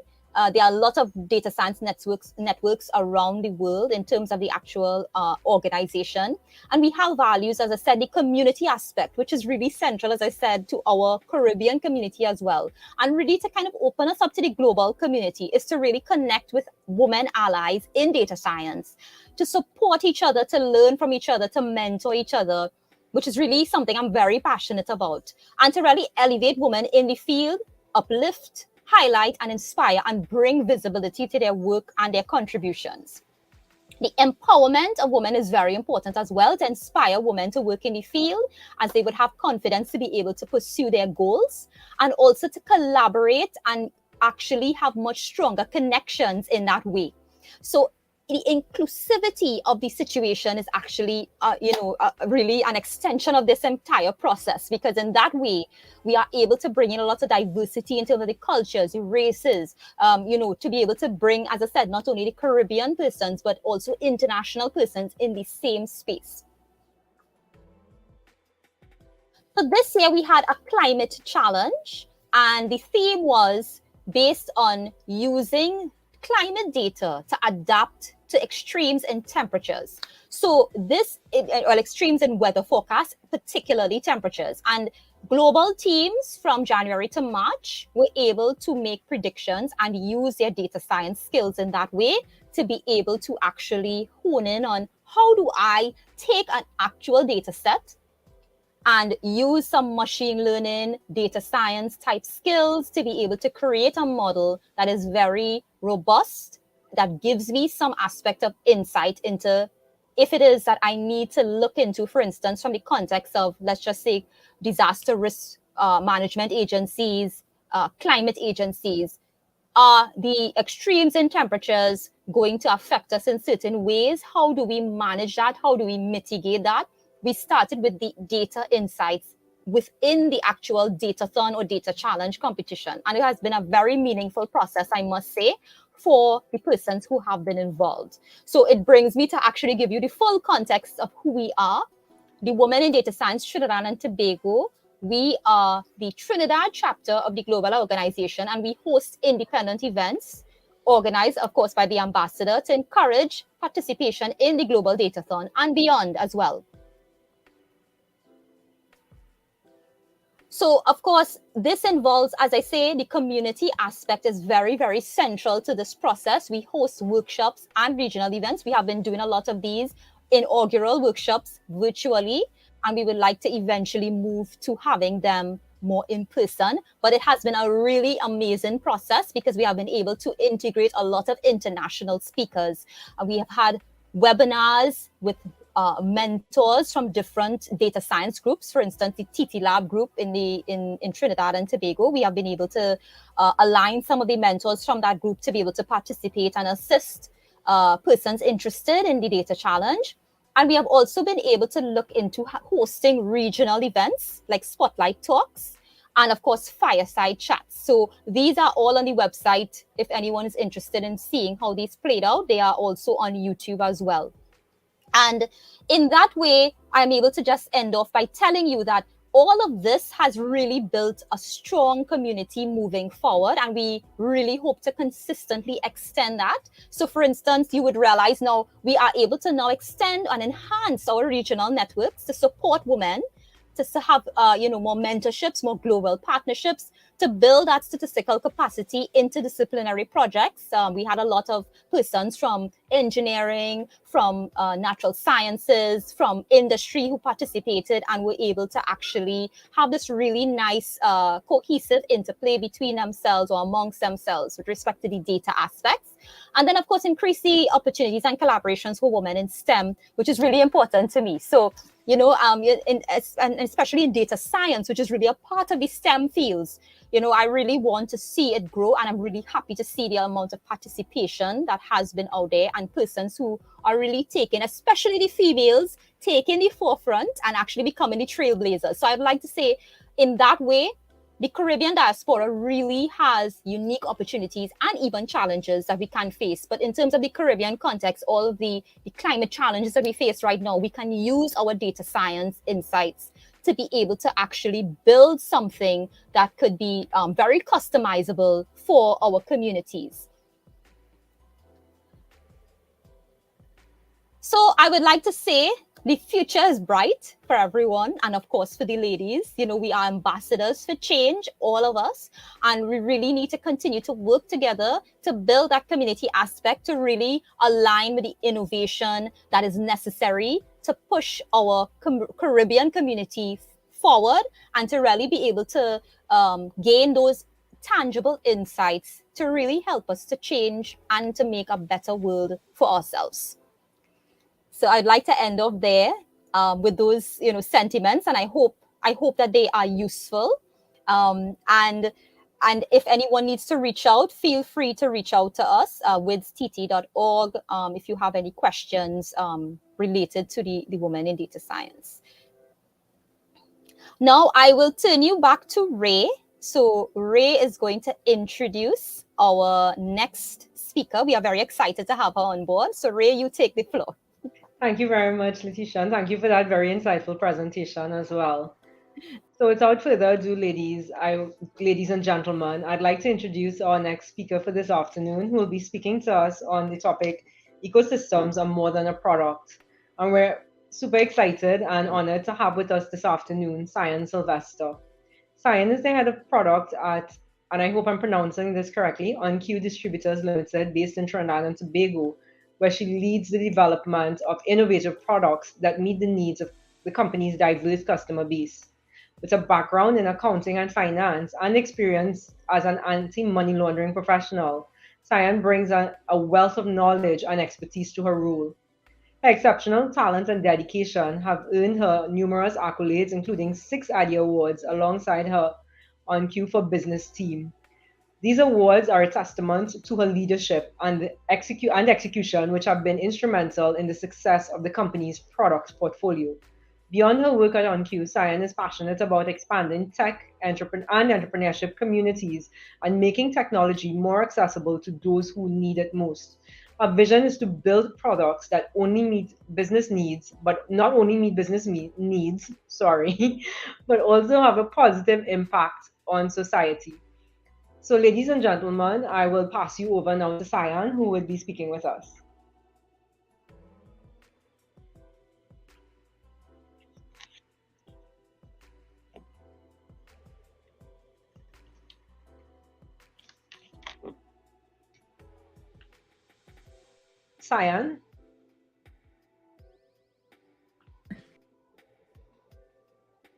There are a lot of data science networks around the world in terms of the actual organization. And we have values, as I said, the community aspect, which is really central, as I said, to our Caribbean community as well. And really to kind of open us up to the global community is to really connect with women allies in data science, to support each other, to learn from each other, to mentor each other, which is really something I'm very passionate about. And to really elevate women in the field, uplift, highlight, and inspire, and bring visibility to their work and their contributions. The empowerment of women is very important as well, to inspire women to work in the field as they would have confidence to be able to pursue their goals, and also to collaborate and actually have much stronger connections in that way. So the inclusivity of the situation is actually, really an extension of this entire process, because in that way, we are able to bring in a lot of diversity in terms of the cultures, the races, to be able to bring, as I said, not only the Caribbean persons, but also international persons in the same space. So this year we had a climate challenge, and the theme was based on using climate data to adapt to extremes in temperatures. So extremes in weather forecasts, particularly temperatures. And global teams from January to March were able to make predictions and use their data science skills in that way to be able to actually hone in on how do I take an actual data set and use some machine learning, data science type skills to be able to create a model that is very robust, that gives me some aspect of insight into if it is that I need to look into, for instance, from the context of, let's just say, disaster risk management agencies, climate agencies. Are the extremes in temperatures going to affect us in certain ways? How do we manage that? How do we mitigate that? We started with the data insights within the actual datathon or data challenge competition. And it has been a very meaningful process, I must say, for the persons who have been involved. So it brings me to actually give you the full context of who we are. The Women in Data Science Trinidad and Tobago. We are the Trinidad chapter of the global organization, and we host independent events organized, of course, by the ambassador to encourage participation in the global datathon and beyond as well. So, of course, this involves, as I say, the community aspect is very, very central to this process. We host workshops and regional events. We have been doing a lot of these inaugural workshops virtually, and we would like to eventually move to having them more in person. But it has been a really amazing process because we have been able to integrate a lot of international speakers. We have had webinars with mentors from different data science groups. For instance, the TT Lab group in Trinidad and Tobago, we have been able to align some of the mentors from that group to be able to participate and assist persons interested in the data challenge. And we have also been able to look into hosting regional events like spotlight talks and, of course, fireside chats. So these are all on the website. If anyone is interested in seeing how these played out, they are also on YouTube as well. And in that way, I'm able to just end off by telling you that all of this has really built a strong community moving forward, and we really hope to consistently extend that. So for instance, you would realize now we are able to now extend and enhance our regional networks to support women, to have more mentorships, more global partnerships, to build that statistical capacity interdisciplinary projects. We had a lot of persons from engineering, from natural sciences, from industry who participated and were able to actually have this really nice cohesive interplay between themselves or amongst themselves with respect to the data aspects. And then, of course, increase the opportunities and collaborations for women in STEM, which is really important to me. So, and especially in data science, which is really a part of the STEM fields, I really want to see it grow, and I'm really happy to see the amount of participation that has been out there and persons who are really taking, especially the females, taking the forefront and actually becoming the trailblazers. So I'd like to say, in that way, the Caribbean diaspora really has unique opportunities and even challenges that we can face. But in terms of the Caribbean context, all of the climate challenges that we face right now, we can use our data science insights to be able to actually build something that could be very customizable for our communities. So I would like to say the future is bright for everyone. And of course, for the ladies, we are ambassadors for change, all of us. And we really need to continue to work together to build that community aspect, to really align with the innovation that is necessary to push our Caribbean community forward and to really be able to gain those tangible insights to really help us to change and to make a better world for ourselves. So I'd like to end off there with those, sentiments, and I hope that they are useful. And if anyone needs to reach out, feel free to reach out to us with tt.org if you have any questions related to the women in data science. Now I will turn you back to Ray. So Ray is going to introduce our next speaker. We are very excited to have her on board. So Ray, you take the floor. Thank you very much, Letitia, and thank you for that very insightful presentation as well. So without further ado, ladies and gentlemen, I'd like to introduce our next speaker for this afternoon, who will be speaking to us on the topic, ecosystems are more than a product. And we're super excited and honored to have with us this afternoon, Cyan Sylvester. Cyan is the head of product at, and I hope I'm pronouncing this correctly, OnQ Distributors Limited, based in Trinidad and Tobago, where she leads the development of innovative products that meet the needs of the company's diverse customer base. With a background in accounting and finance and experience as an anti-money laundering professional, Cyan brings a wealth of knowledge and expertise to her role. Her exceptional talent and dedication have earned her numerous accolades, including 6 ADDIE Awards alongside her OnQ for Business team. These awards are a testament to her leadership and execution, which have been instrumental in the success of the company's product portfolio. Beyond her work at OnQ, Cyan is passionate about expanding tech and entrepreneurship communities and making technology more accessible to those who need it most. Her vision is to build products that only meet business needs, but not only meet business needs, but also have a positive impact on society. So, ladies and gentlemen, I will pass you over now to Cyan, who will be speaking with us. Cyan?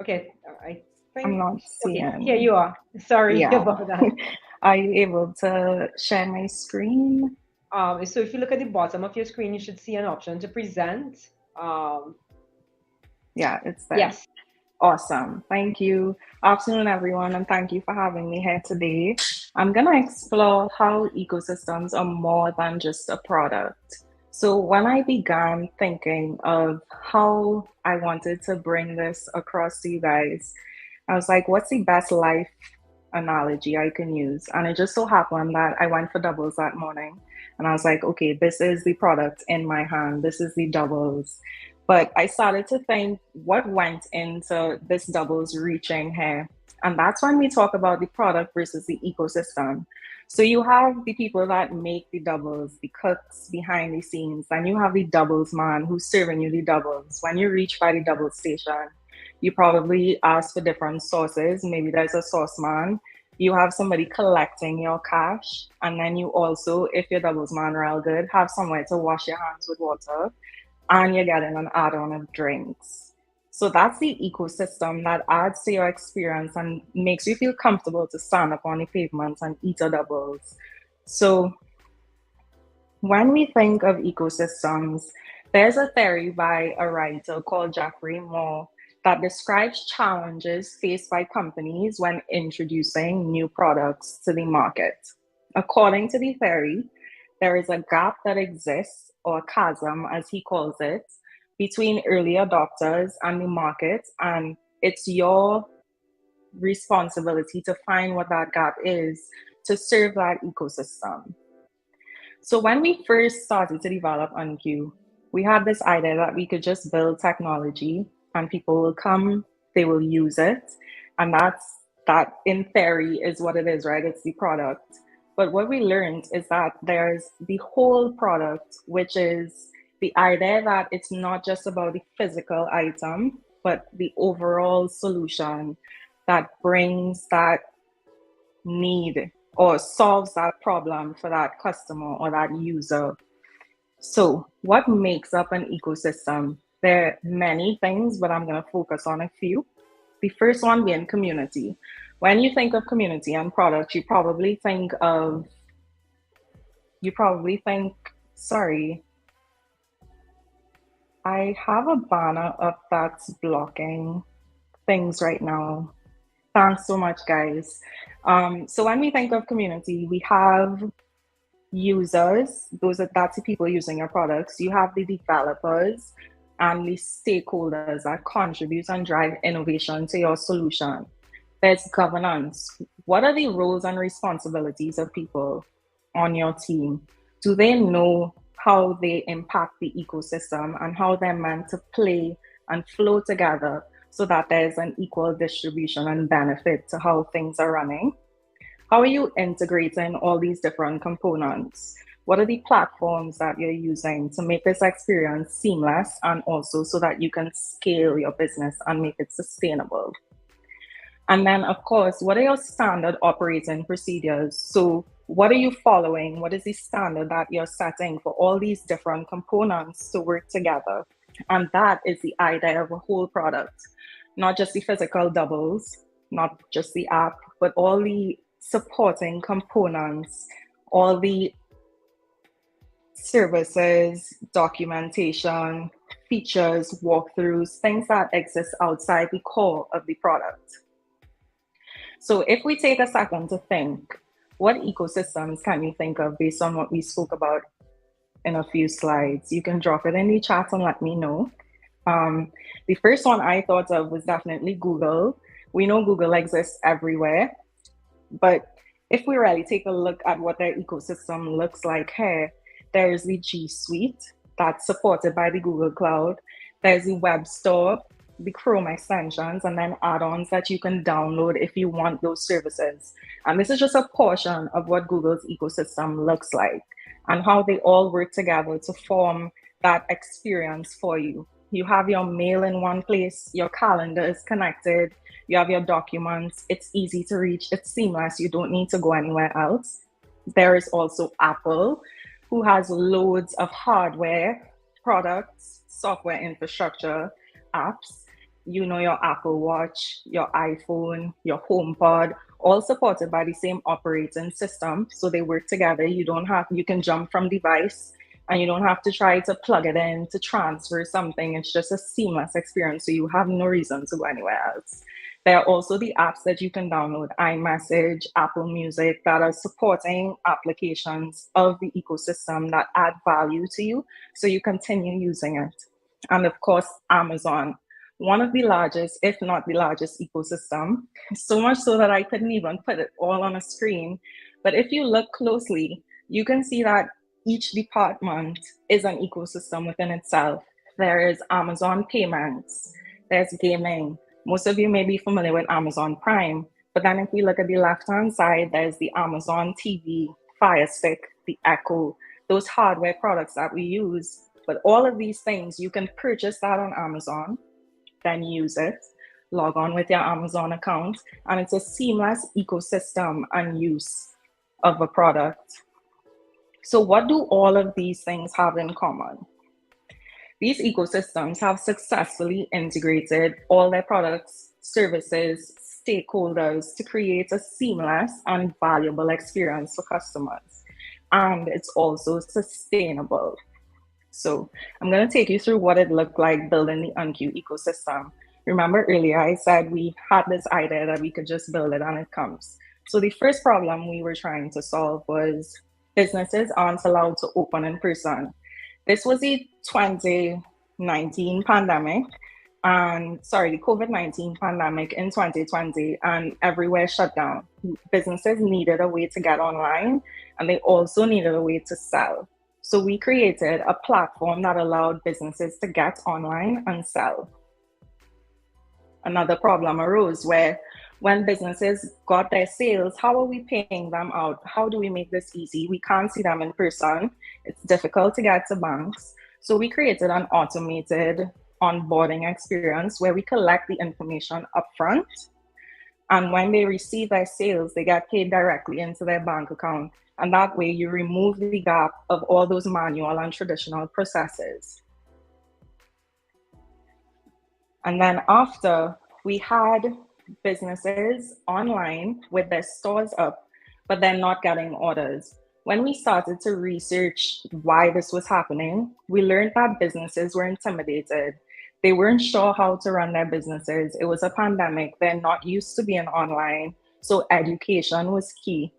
Okay, I think I'm not seeing. Okay, here you are. Sorry about that. Are you able to share my screen? So if you look at the bottom of your screen, you should see an option to present. Um, Yeah, it's there. yes. Awesome. Thank you. Afternoon, everyone, and thank you for having me here today. I'm going to explore how ecosystems are more than just a product. So, when I began thinking of how I wanted to bring this across to you guys, I was like, what's the best life analogy I can use? And it just so happened that I went for doubles that morning. And I was like, okay, this is the product in my hand. This is the doubles. But I started to think what went into this doubles reaching here. And that's when we talk about the product versus the ecosystem. So you have the people that make the doubles, the cooks behind the scenes, and you have the doubles man who's serving you the doubles. When you reach by the double station, you probably ask for different sources. Maybe there's a sauce man. You have somebody collecting your cash. And then you also, if your doubles man real good, have somewhere to wash your hands with water. And you're getting an add-on of drinks. So that's the ecosystem that adds to your experience and makes you feel comfortable to stand up on the pavements and eat a doubles. So when we think of ecosystems, there's a theory by a writer called Jeffrey Moore that describes challenges faced by companies when introducing new products to the market. According to the theory, there is a gap that exists, or a chasm as he calls it, between early adopters and the market, and it's your responsibility to find what that gap is to serve that ecosystem. So when we first started to develop Unq, we had this idea that we could just build technology and people will come, they will use it, and that in theory is what it is, right? It's the product. But what we learned is that there's the whole product, which is the idea that it's not just about the physical item, but the overall solution that brings that need or solves that problem for that customer or that user. So, what makes up an ecosystem? There are many things, but I'm going to focus on a few. The first one being community. When you think of community and product, sorry, I have a banner up that's blocking things right now. Thanks so much, guys. So when we think of community, we have users, that's the people using your products. You have the developers and the stakeholders that contribute and drive innovation to your solution. There's governance. What are the roles and responsibilities of people on your team? Do they know how they impact the ecosystem and how they're meant to play and flow together so that there's an equal distribution and benefit to how things are running? How are you integrating all these different components? What are the platforms that you're using to make this experience seamless and also so that you can scale your business and make it sustainable? And then, of course, what are your standard operating procedures? So what are you following? What is the standard that you're setting for all these different components to work together? And that is the idea of a whole product, not just the physical doubles, not just the app, but all the supporting components, all the services, documentation, features, walkthroughs, things that exist outside the core of the product. So if we take a second to think, what ecosystems can you think of based on what we spoke about in a few slides? You can drop it in the chat and let me know. The first one I thought of was definitely Google. We know Google exists everywhere, but if we really take a look at what their ecosystem looks like here, there's the G Suite that's supported by the Google Cloud. There's the web store, the Chrome extensions, and then add-ons that you can download if you want those services. And this is just a portion of what Google's ecosystem looks like and how they all work together to form that experience for you. You have your mail in one place, your calendar is connected, you have your documents, it's easy to reach, it's seamless, you don't need to go anywhere else. There is also Apple, who has loads of hardware, products, software infrastructure, apps. You know, your Apple Watch, your iPhone, your HomePod, all supported by the same operating system. So they work together. You can jump from device and you don't have to try to plug it in to transfer something. It's just a seamless experience, so you have no reason to go anywhere else. There are also the apps that you can download, iMessage, Apple Music, that are supporting applications of the ecosystem that add value to you, so you continue using it. And of course, Amazon, one of the largest, if not the largest ecosystem, so much so that I couldn't even put it all on a screen. But if you look closely, you can see that each department is an ecosystem within itself. There is Amazon Payments, there's gaming. Most of you may be familiar with Amazon Prime, but then if we look at the left-hand side, there's the Amazon TV, Fire Stick, the Echo, those hardware products that we use. But all of these things, you can purchase that on Amazon, then use it, log on with your Amazon account, and it's a seamless ecosystem and use of a product. So what do all of these things have in common? These ecosystems have successfully integrated all their products, services, stakeholders to create a seamless and valuable experience for customers. And it's also sustainable. So I'm going to take you through what it looked like building the Unq ecosystem. Remember earlier I said we had this idea that we could just build it and it comes. So the first problem we were trying to solve was businesses aren't allowed to open in person. This was the 2019 pandemic, and the COVID-19 pandemic in 2020, and everywhere shut down. Businesses needed a way to get online, and they also needed a way to sell. So we created a platform that allowed businesses to get online and sell. Another problem arose where when businesses got their sales, how are we paying them out? How do we make this easy? We can't see them in person. It's difficult to get to banks. So we created an automated onboarding experience where we collect the information upfront. And when they receive their sales, they get paid directly into their bank account. And that way you remove the gap of all those manual and traditional processes. And then after, we had businesses online with their stores up, but they're not getting orders. When we started to research why this was happening, we learned that businesses were intimidated. They weren't sure how to run their businesses. It was a pandemic. They're not used to being online. So education was key.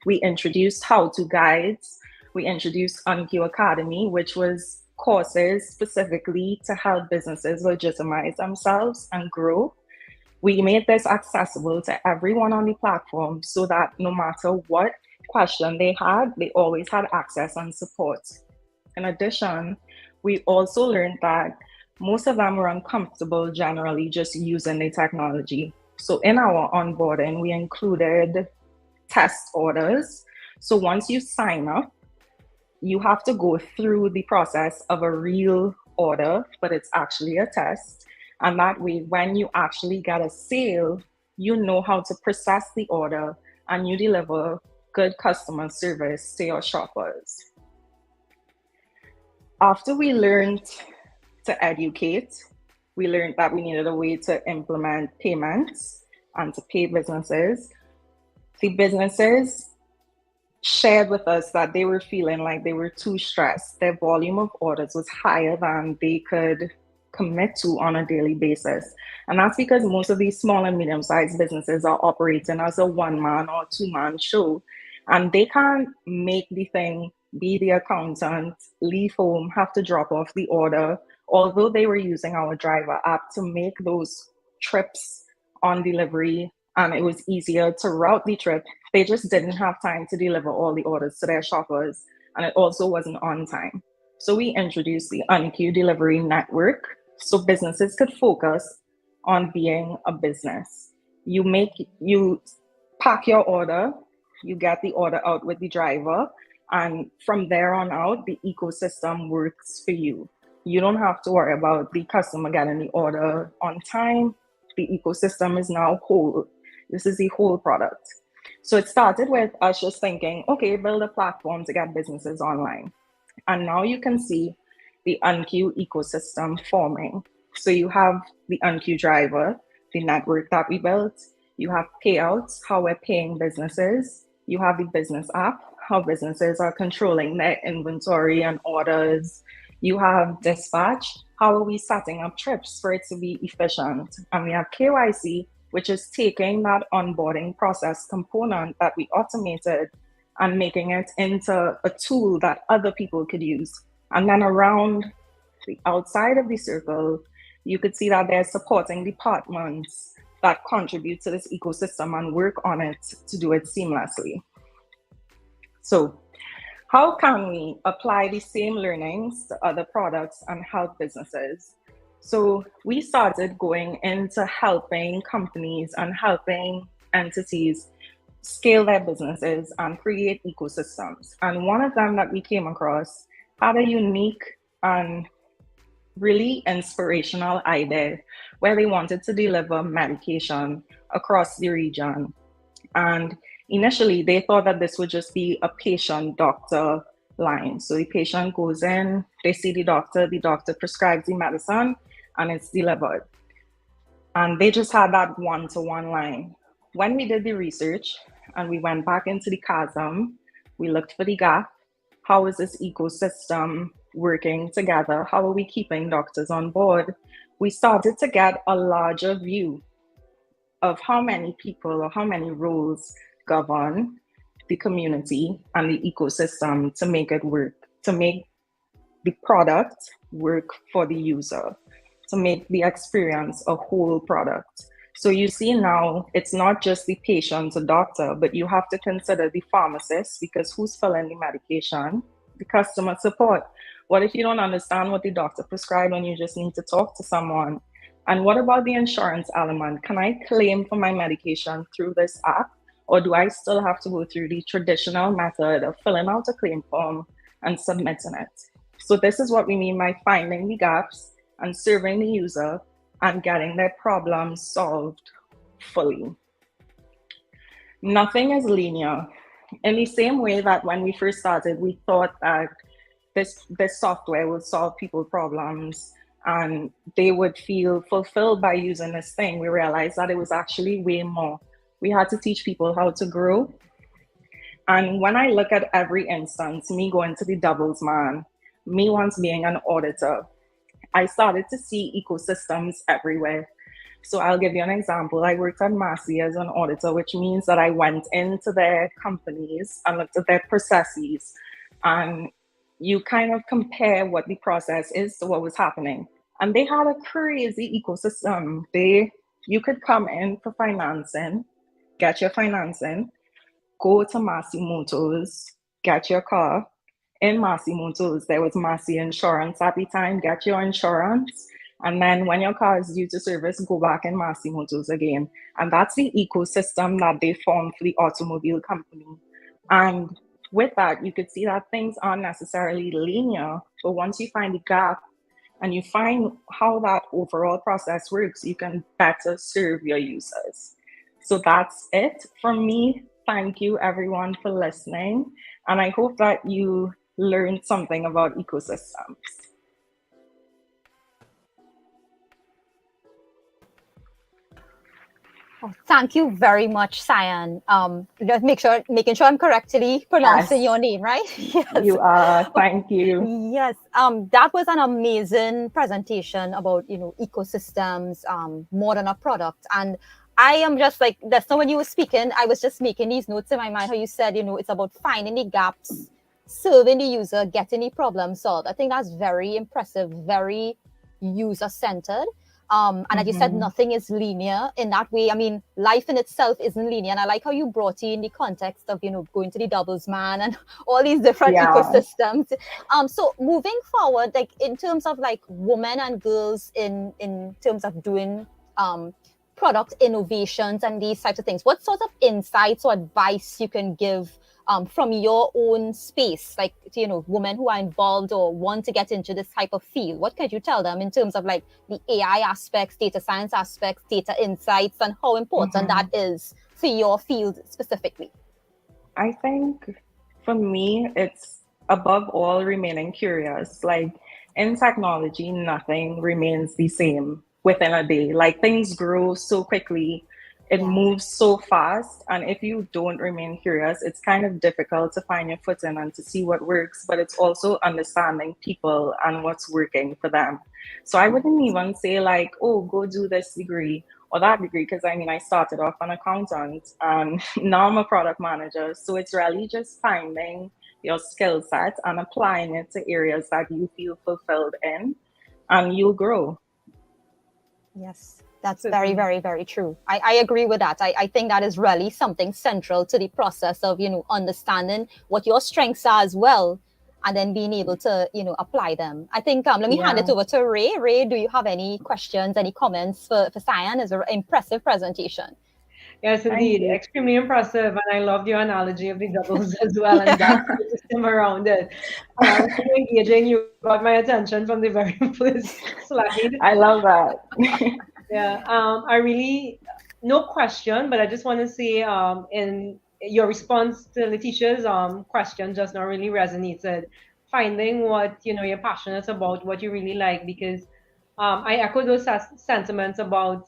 We introduced how-to guides. We introduced Unq Academy, which was courses specifically to help businesses legitimize themselves and grow. We made this accessible to everyone on the platform so that no matter what question they had, they always had access and support. In addition, we also learned that most of them were uncomfortable generally just using the technology. So in our onboarding, we included test orders. So once you sign up, you have to go through the process of a real order, but it's actually a test. And that way, when you actually get a sale, you know how to process the order and you deliver good customer service to your shoppers. After we learned to educate, we learned that we needed a way to implement payments and to pay businesses. The businesses shared with us that they were feeling like they were too stressed. Their volume of orders was higher than they could commit to on a daily basis. And that's because most of these small and medium-sized businesses are operating as a one-man or two-man show. And they can't make the thing, be the accountant, leave home, have to drop off the order, although they were using our driver app to make those trips on delivery, and it was easier to route the trip. They just didn't have time to deliver all the orders to their shoppers, and it also wasn't on time. So we introduced the Unq Delivery Network so businesses could focus on being a business. You pack your order, you get the order out with the driver, and from there on out, the ecosystem works for you. You don't have to worry about the customer getting the order on time. The ecosystem is now whole. This is the whole product. So it started with us just thinking, okay, build a platform to get businesses online. And now you can see the Unq ecosystem forming. So you have the Unq driver, the network that we built. You have payouts, how we're paying businesses. You have the business app, how businesses are controlling their inventory and orders. You have dispatch. How are we setting up trips for it to be efficient? And we have KYC, which is taking that onboarding process component that we automated and making it into a tool that other people could use. And then around the outside of the circle, you could see that there's supporting departments that contribute to this ecosystem and work on it to do it seamlessly. So how can we apply the same learnings to other products and help businesses? So we started going into helping companies and helping entities scale their businesses and create ecosystems. And one of them that we came across had a unique and really inspirational idea where they wanted to deliver medication across the region. And initially, they thought that this would just be a patient-doctor line. So the patient goes in, they see the doctor prescribes the medicine, and it's delivered. And they just had that one-to-one line. When we did the research and we went back into the chasm, we looked for the gap. How is this ecosystem working together? How are we keeping doctors on board? We started to get a larger view of how many people or how many roles govern the community and the ecosystem to make it work, to make the product work for the user, to make the experience a whole product. So you see now, it's not just the patient or doctor, but you have to consider the pharmacist, because who's filling the medication? The customer support. What if you don't understand what the doctor prescribed and you just need to talk to someone? And what about the insurance element? Can I claim for my medication through this app? Or do I still have to go through the traditional method of filling out a claim form and submitting it? So this is what we mean by finding the gaps and serving the user and getting their problems solved fully. Nothing is linear. In the same way that when we first started, we thought that this software would solve people's problems and they would feel fulfilled by using this thing, we realized that it was actually way more. We had to teach people how to grow. And when I look at every instance, me going to the doubles man, me once being an auditor, I started to see ecosystems everywhere. So I'll give you an example. I worked at Massey as an auditor, which means that I went into their companies and looked at their processes. And you kind of compare what the process is to what was happening. And they had a crazy ecosystem. You could come in for financing, get your financing, go to Massey Motors, get your car. In Massey Motors, there was Massey Insurance at the time, get your insurance. And then when your car is due to service, go back in Massey Motors again. And that's the ecosystem that they formed for the automobile company. And with that, you could see that things aren't necessarily linear, but once you find the gap and you find how that overall process works, you can better serve your users. So that's it from me. Thank you everyone for listening. And I hope that you learned something about ecosystems. Oh, thank you very much, Cyan. Just making sure I'm correctly pronouncing your name, right? Yes. You are. Thank you. Yes. That was an amazing presentation about ecosystems, more than a product. And I am just like that's not when you were speaking. I was just making these notes in my mind. How you said it's about finding the gaps, serving the user, getting the problem solved. I think that's very impressive, very user centered. And as you said, nothing is linear in that way. I mean, life in itself isn't linear. And I like how you brought in the context of, going to the doubles man and all these different ecosystems. So moving forward, like in terms of like women and girls in terms of doing product innovations and these types of things, what sort of insights or advice you can give from your own space, like women who are involved or want to get into this type of field? What could you tell them in terms of like the AI aspects, data science aspects, data insights, and how important that is for your field specifically? I think for me, it's above all remaining curious. Like in technology, nothing remains the same within a day. Like things grow so quickly. It Yeah. moves so fast, and if you don't remain curious, it's kind of difficult to find your footing and to see what works, but it's also understanding people and what's working for them. So I wouldn't even say, like, oh, go do this degree or that degree, because I mean, I started off an accountant and now I'm a product manager. So it's really just finding your skill set and applying it to areas that you feel fulfilled in, and you'll grow. Yes, that's very, Certainly. very, very true. I agree with that. I think that is really something central to the process of, understanding what your strengths are as well, and then being able to, apply them. I think, let me hand it Yeah. over to Ray. Ray, do you have any questions, any comments for Cyan? It's an impressive presentation. Yes, Thank indeed. you. Extremely impressive. And I loved your analogy of the doubles as well and that system around it. Really engaging. You got my attention from the very first slide. I love that. Yeah. I really, no question, but I just want to say in your response to Letitia's question just now really resonated. Finding what, you're passionate about, what you really like, because I echo those sentiments about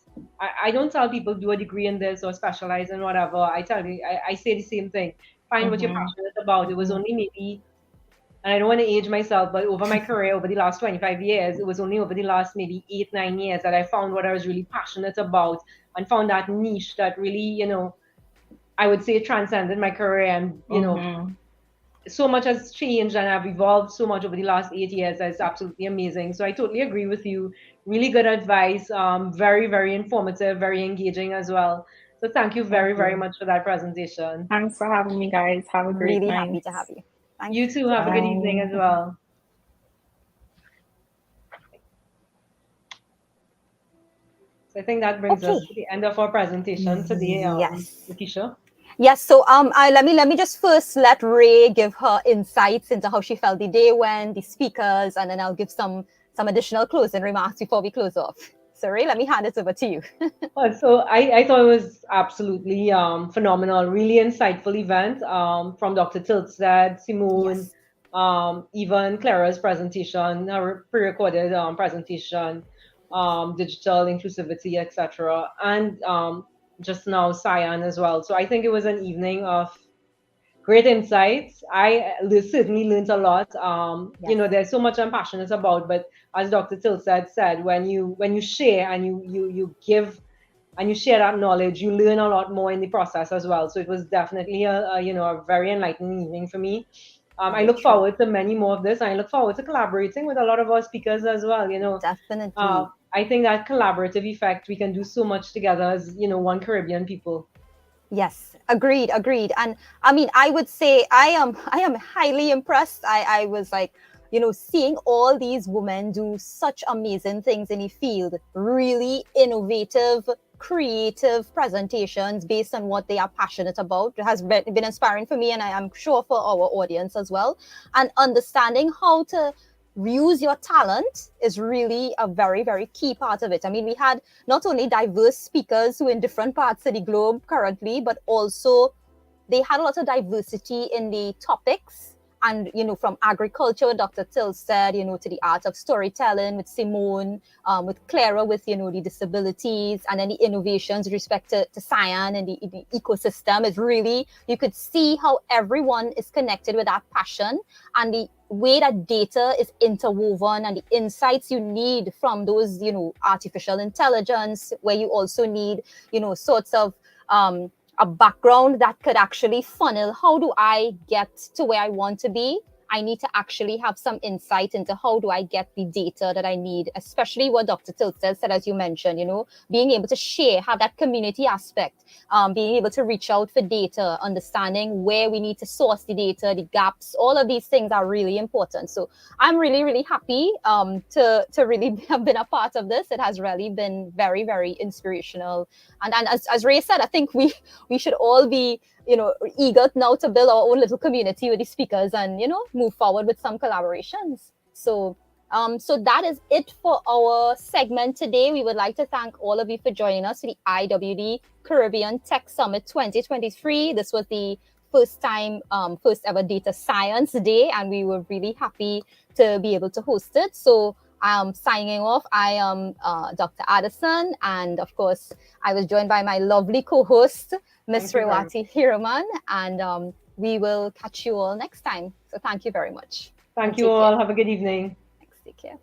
I don't tell people do a degree in this or specialize in whatever. I tell you, I say the same thing. Find what you're Hmm. passionate about. It was only maybe, and I don't want to age myself, but over my career, over the last 25 years, it was only over the last maybe 8, 9 years that I found what I was really passionate about and found that niche that really, I would say transcended my career. And, Hmm. so much has changed and I've evolved so much over the last 8 years. That's absolutely amazing. So I totally agree with you. Really good advice. Very, very informative, very engaging as well. So thank you Thank very, very you. much for that presentation. Thanks for having me, guys. Have a great Really night. happy to have you. Thank You too. Have a good evening Bye. as well. So I think that brings us Okay. to the end of our presentation today, Yes. Lakeisha. Yes, so I let me just first let Ray give her insights into how she felt the day went, the speakers, and then I'll give some additional closing remarks before we close off. So Ray, let me hand it over to you. So I thought it was absolutely phenomenal, really insightful event from Dr. Tiltstead, Simone, Yes. even Clara's presentation, her pre-recorded presentation, digital inclusivity, etc., and just now Cyan as well. So I think it was an evening of great insights. I certainly learned a lot. Yes. There's so much I'm passionate about, but as Dr. Tilstead said, when you share and you give and you share that knowledge, you learn a lot more in the process as well. So it was definitely a very enlightening evening for me. I Very look true. forward to many more of this. I look forward to collaborating with a lot of our speakers as well. Definitely. I think that collaborative effect, we can do so much together as one Caribbean people. Yes, agreed, agreed. And I mean, I would say I am highly impressed. I was like, seeing all these women do such amazing things in the field, really innovative, creative presentations based on what they are passionate about. It has been inspiring for me, and I am sure for our audience as well. And understanding how to use your talent is really a very, very key part of it. I mean, we had not only diverse speakers who in different parts of the globe currently, but also they had a lot of diversity in the topics. And, from agriculture, with Dr. Tilstead, to the art of storytelling with Simone, with Clara, with, the disabilities, and then the innovations with respect to Cyan and the ecosystem is really, you could see how everyone is connected with that passion and the way that data is interwoven and the insights you need from those, artificial intelligence, where you also need, sorts of, a background that could actually funnel how do I get to where I want to be. I need to actually have some insight into how do I get the data that I need, especially what Dr. Tilstead said, as you mentioned, being able to share, have that community aspect, being able to reach out for data, understanding where we need to source the data, the gaps, all of these things are really important. So I'm really, really happy to really have been a part of this. It has really been very, very inspirational. And as Ray said, I think we should all be eager now to build our own little community with the speakers and move forward with some collaborations. So that is it for our segment today. We would like to thank all of you for joining us for the IWD Caribbean Tech Summit 2023. This was the first ever Data Science Day, and we were really happy to be able to host it. So Signing off, I am Dr. Addison, and of course, I was joined by my lovely co-host, Miss Thank you very Rewati Hiraman, and we will catch you all next time. So thank you very much. Thank And you take care. all. Have a good evening. Thanks. Take care.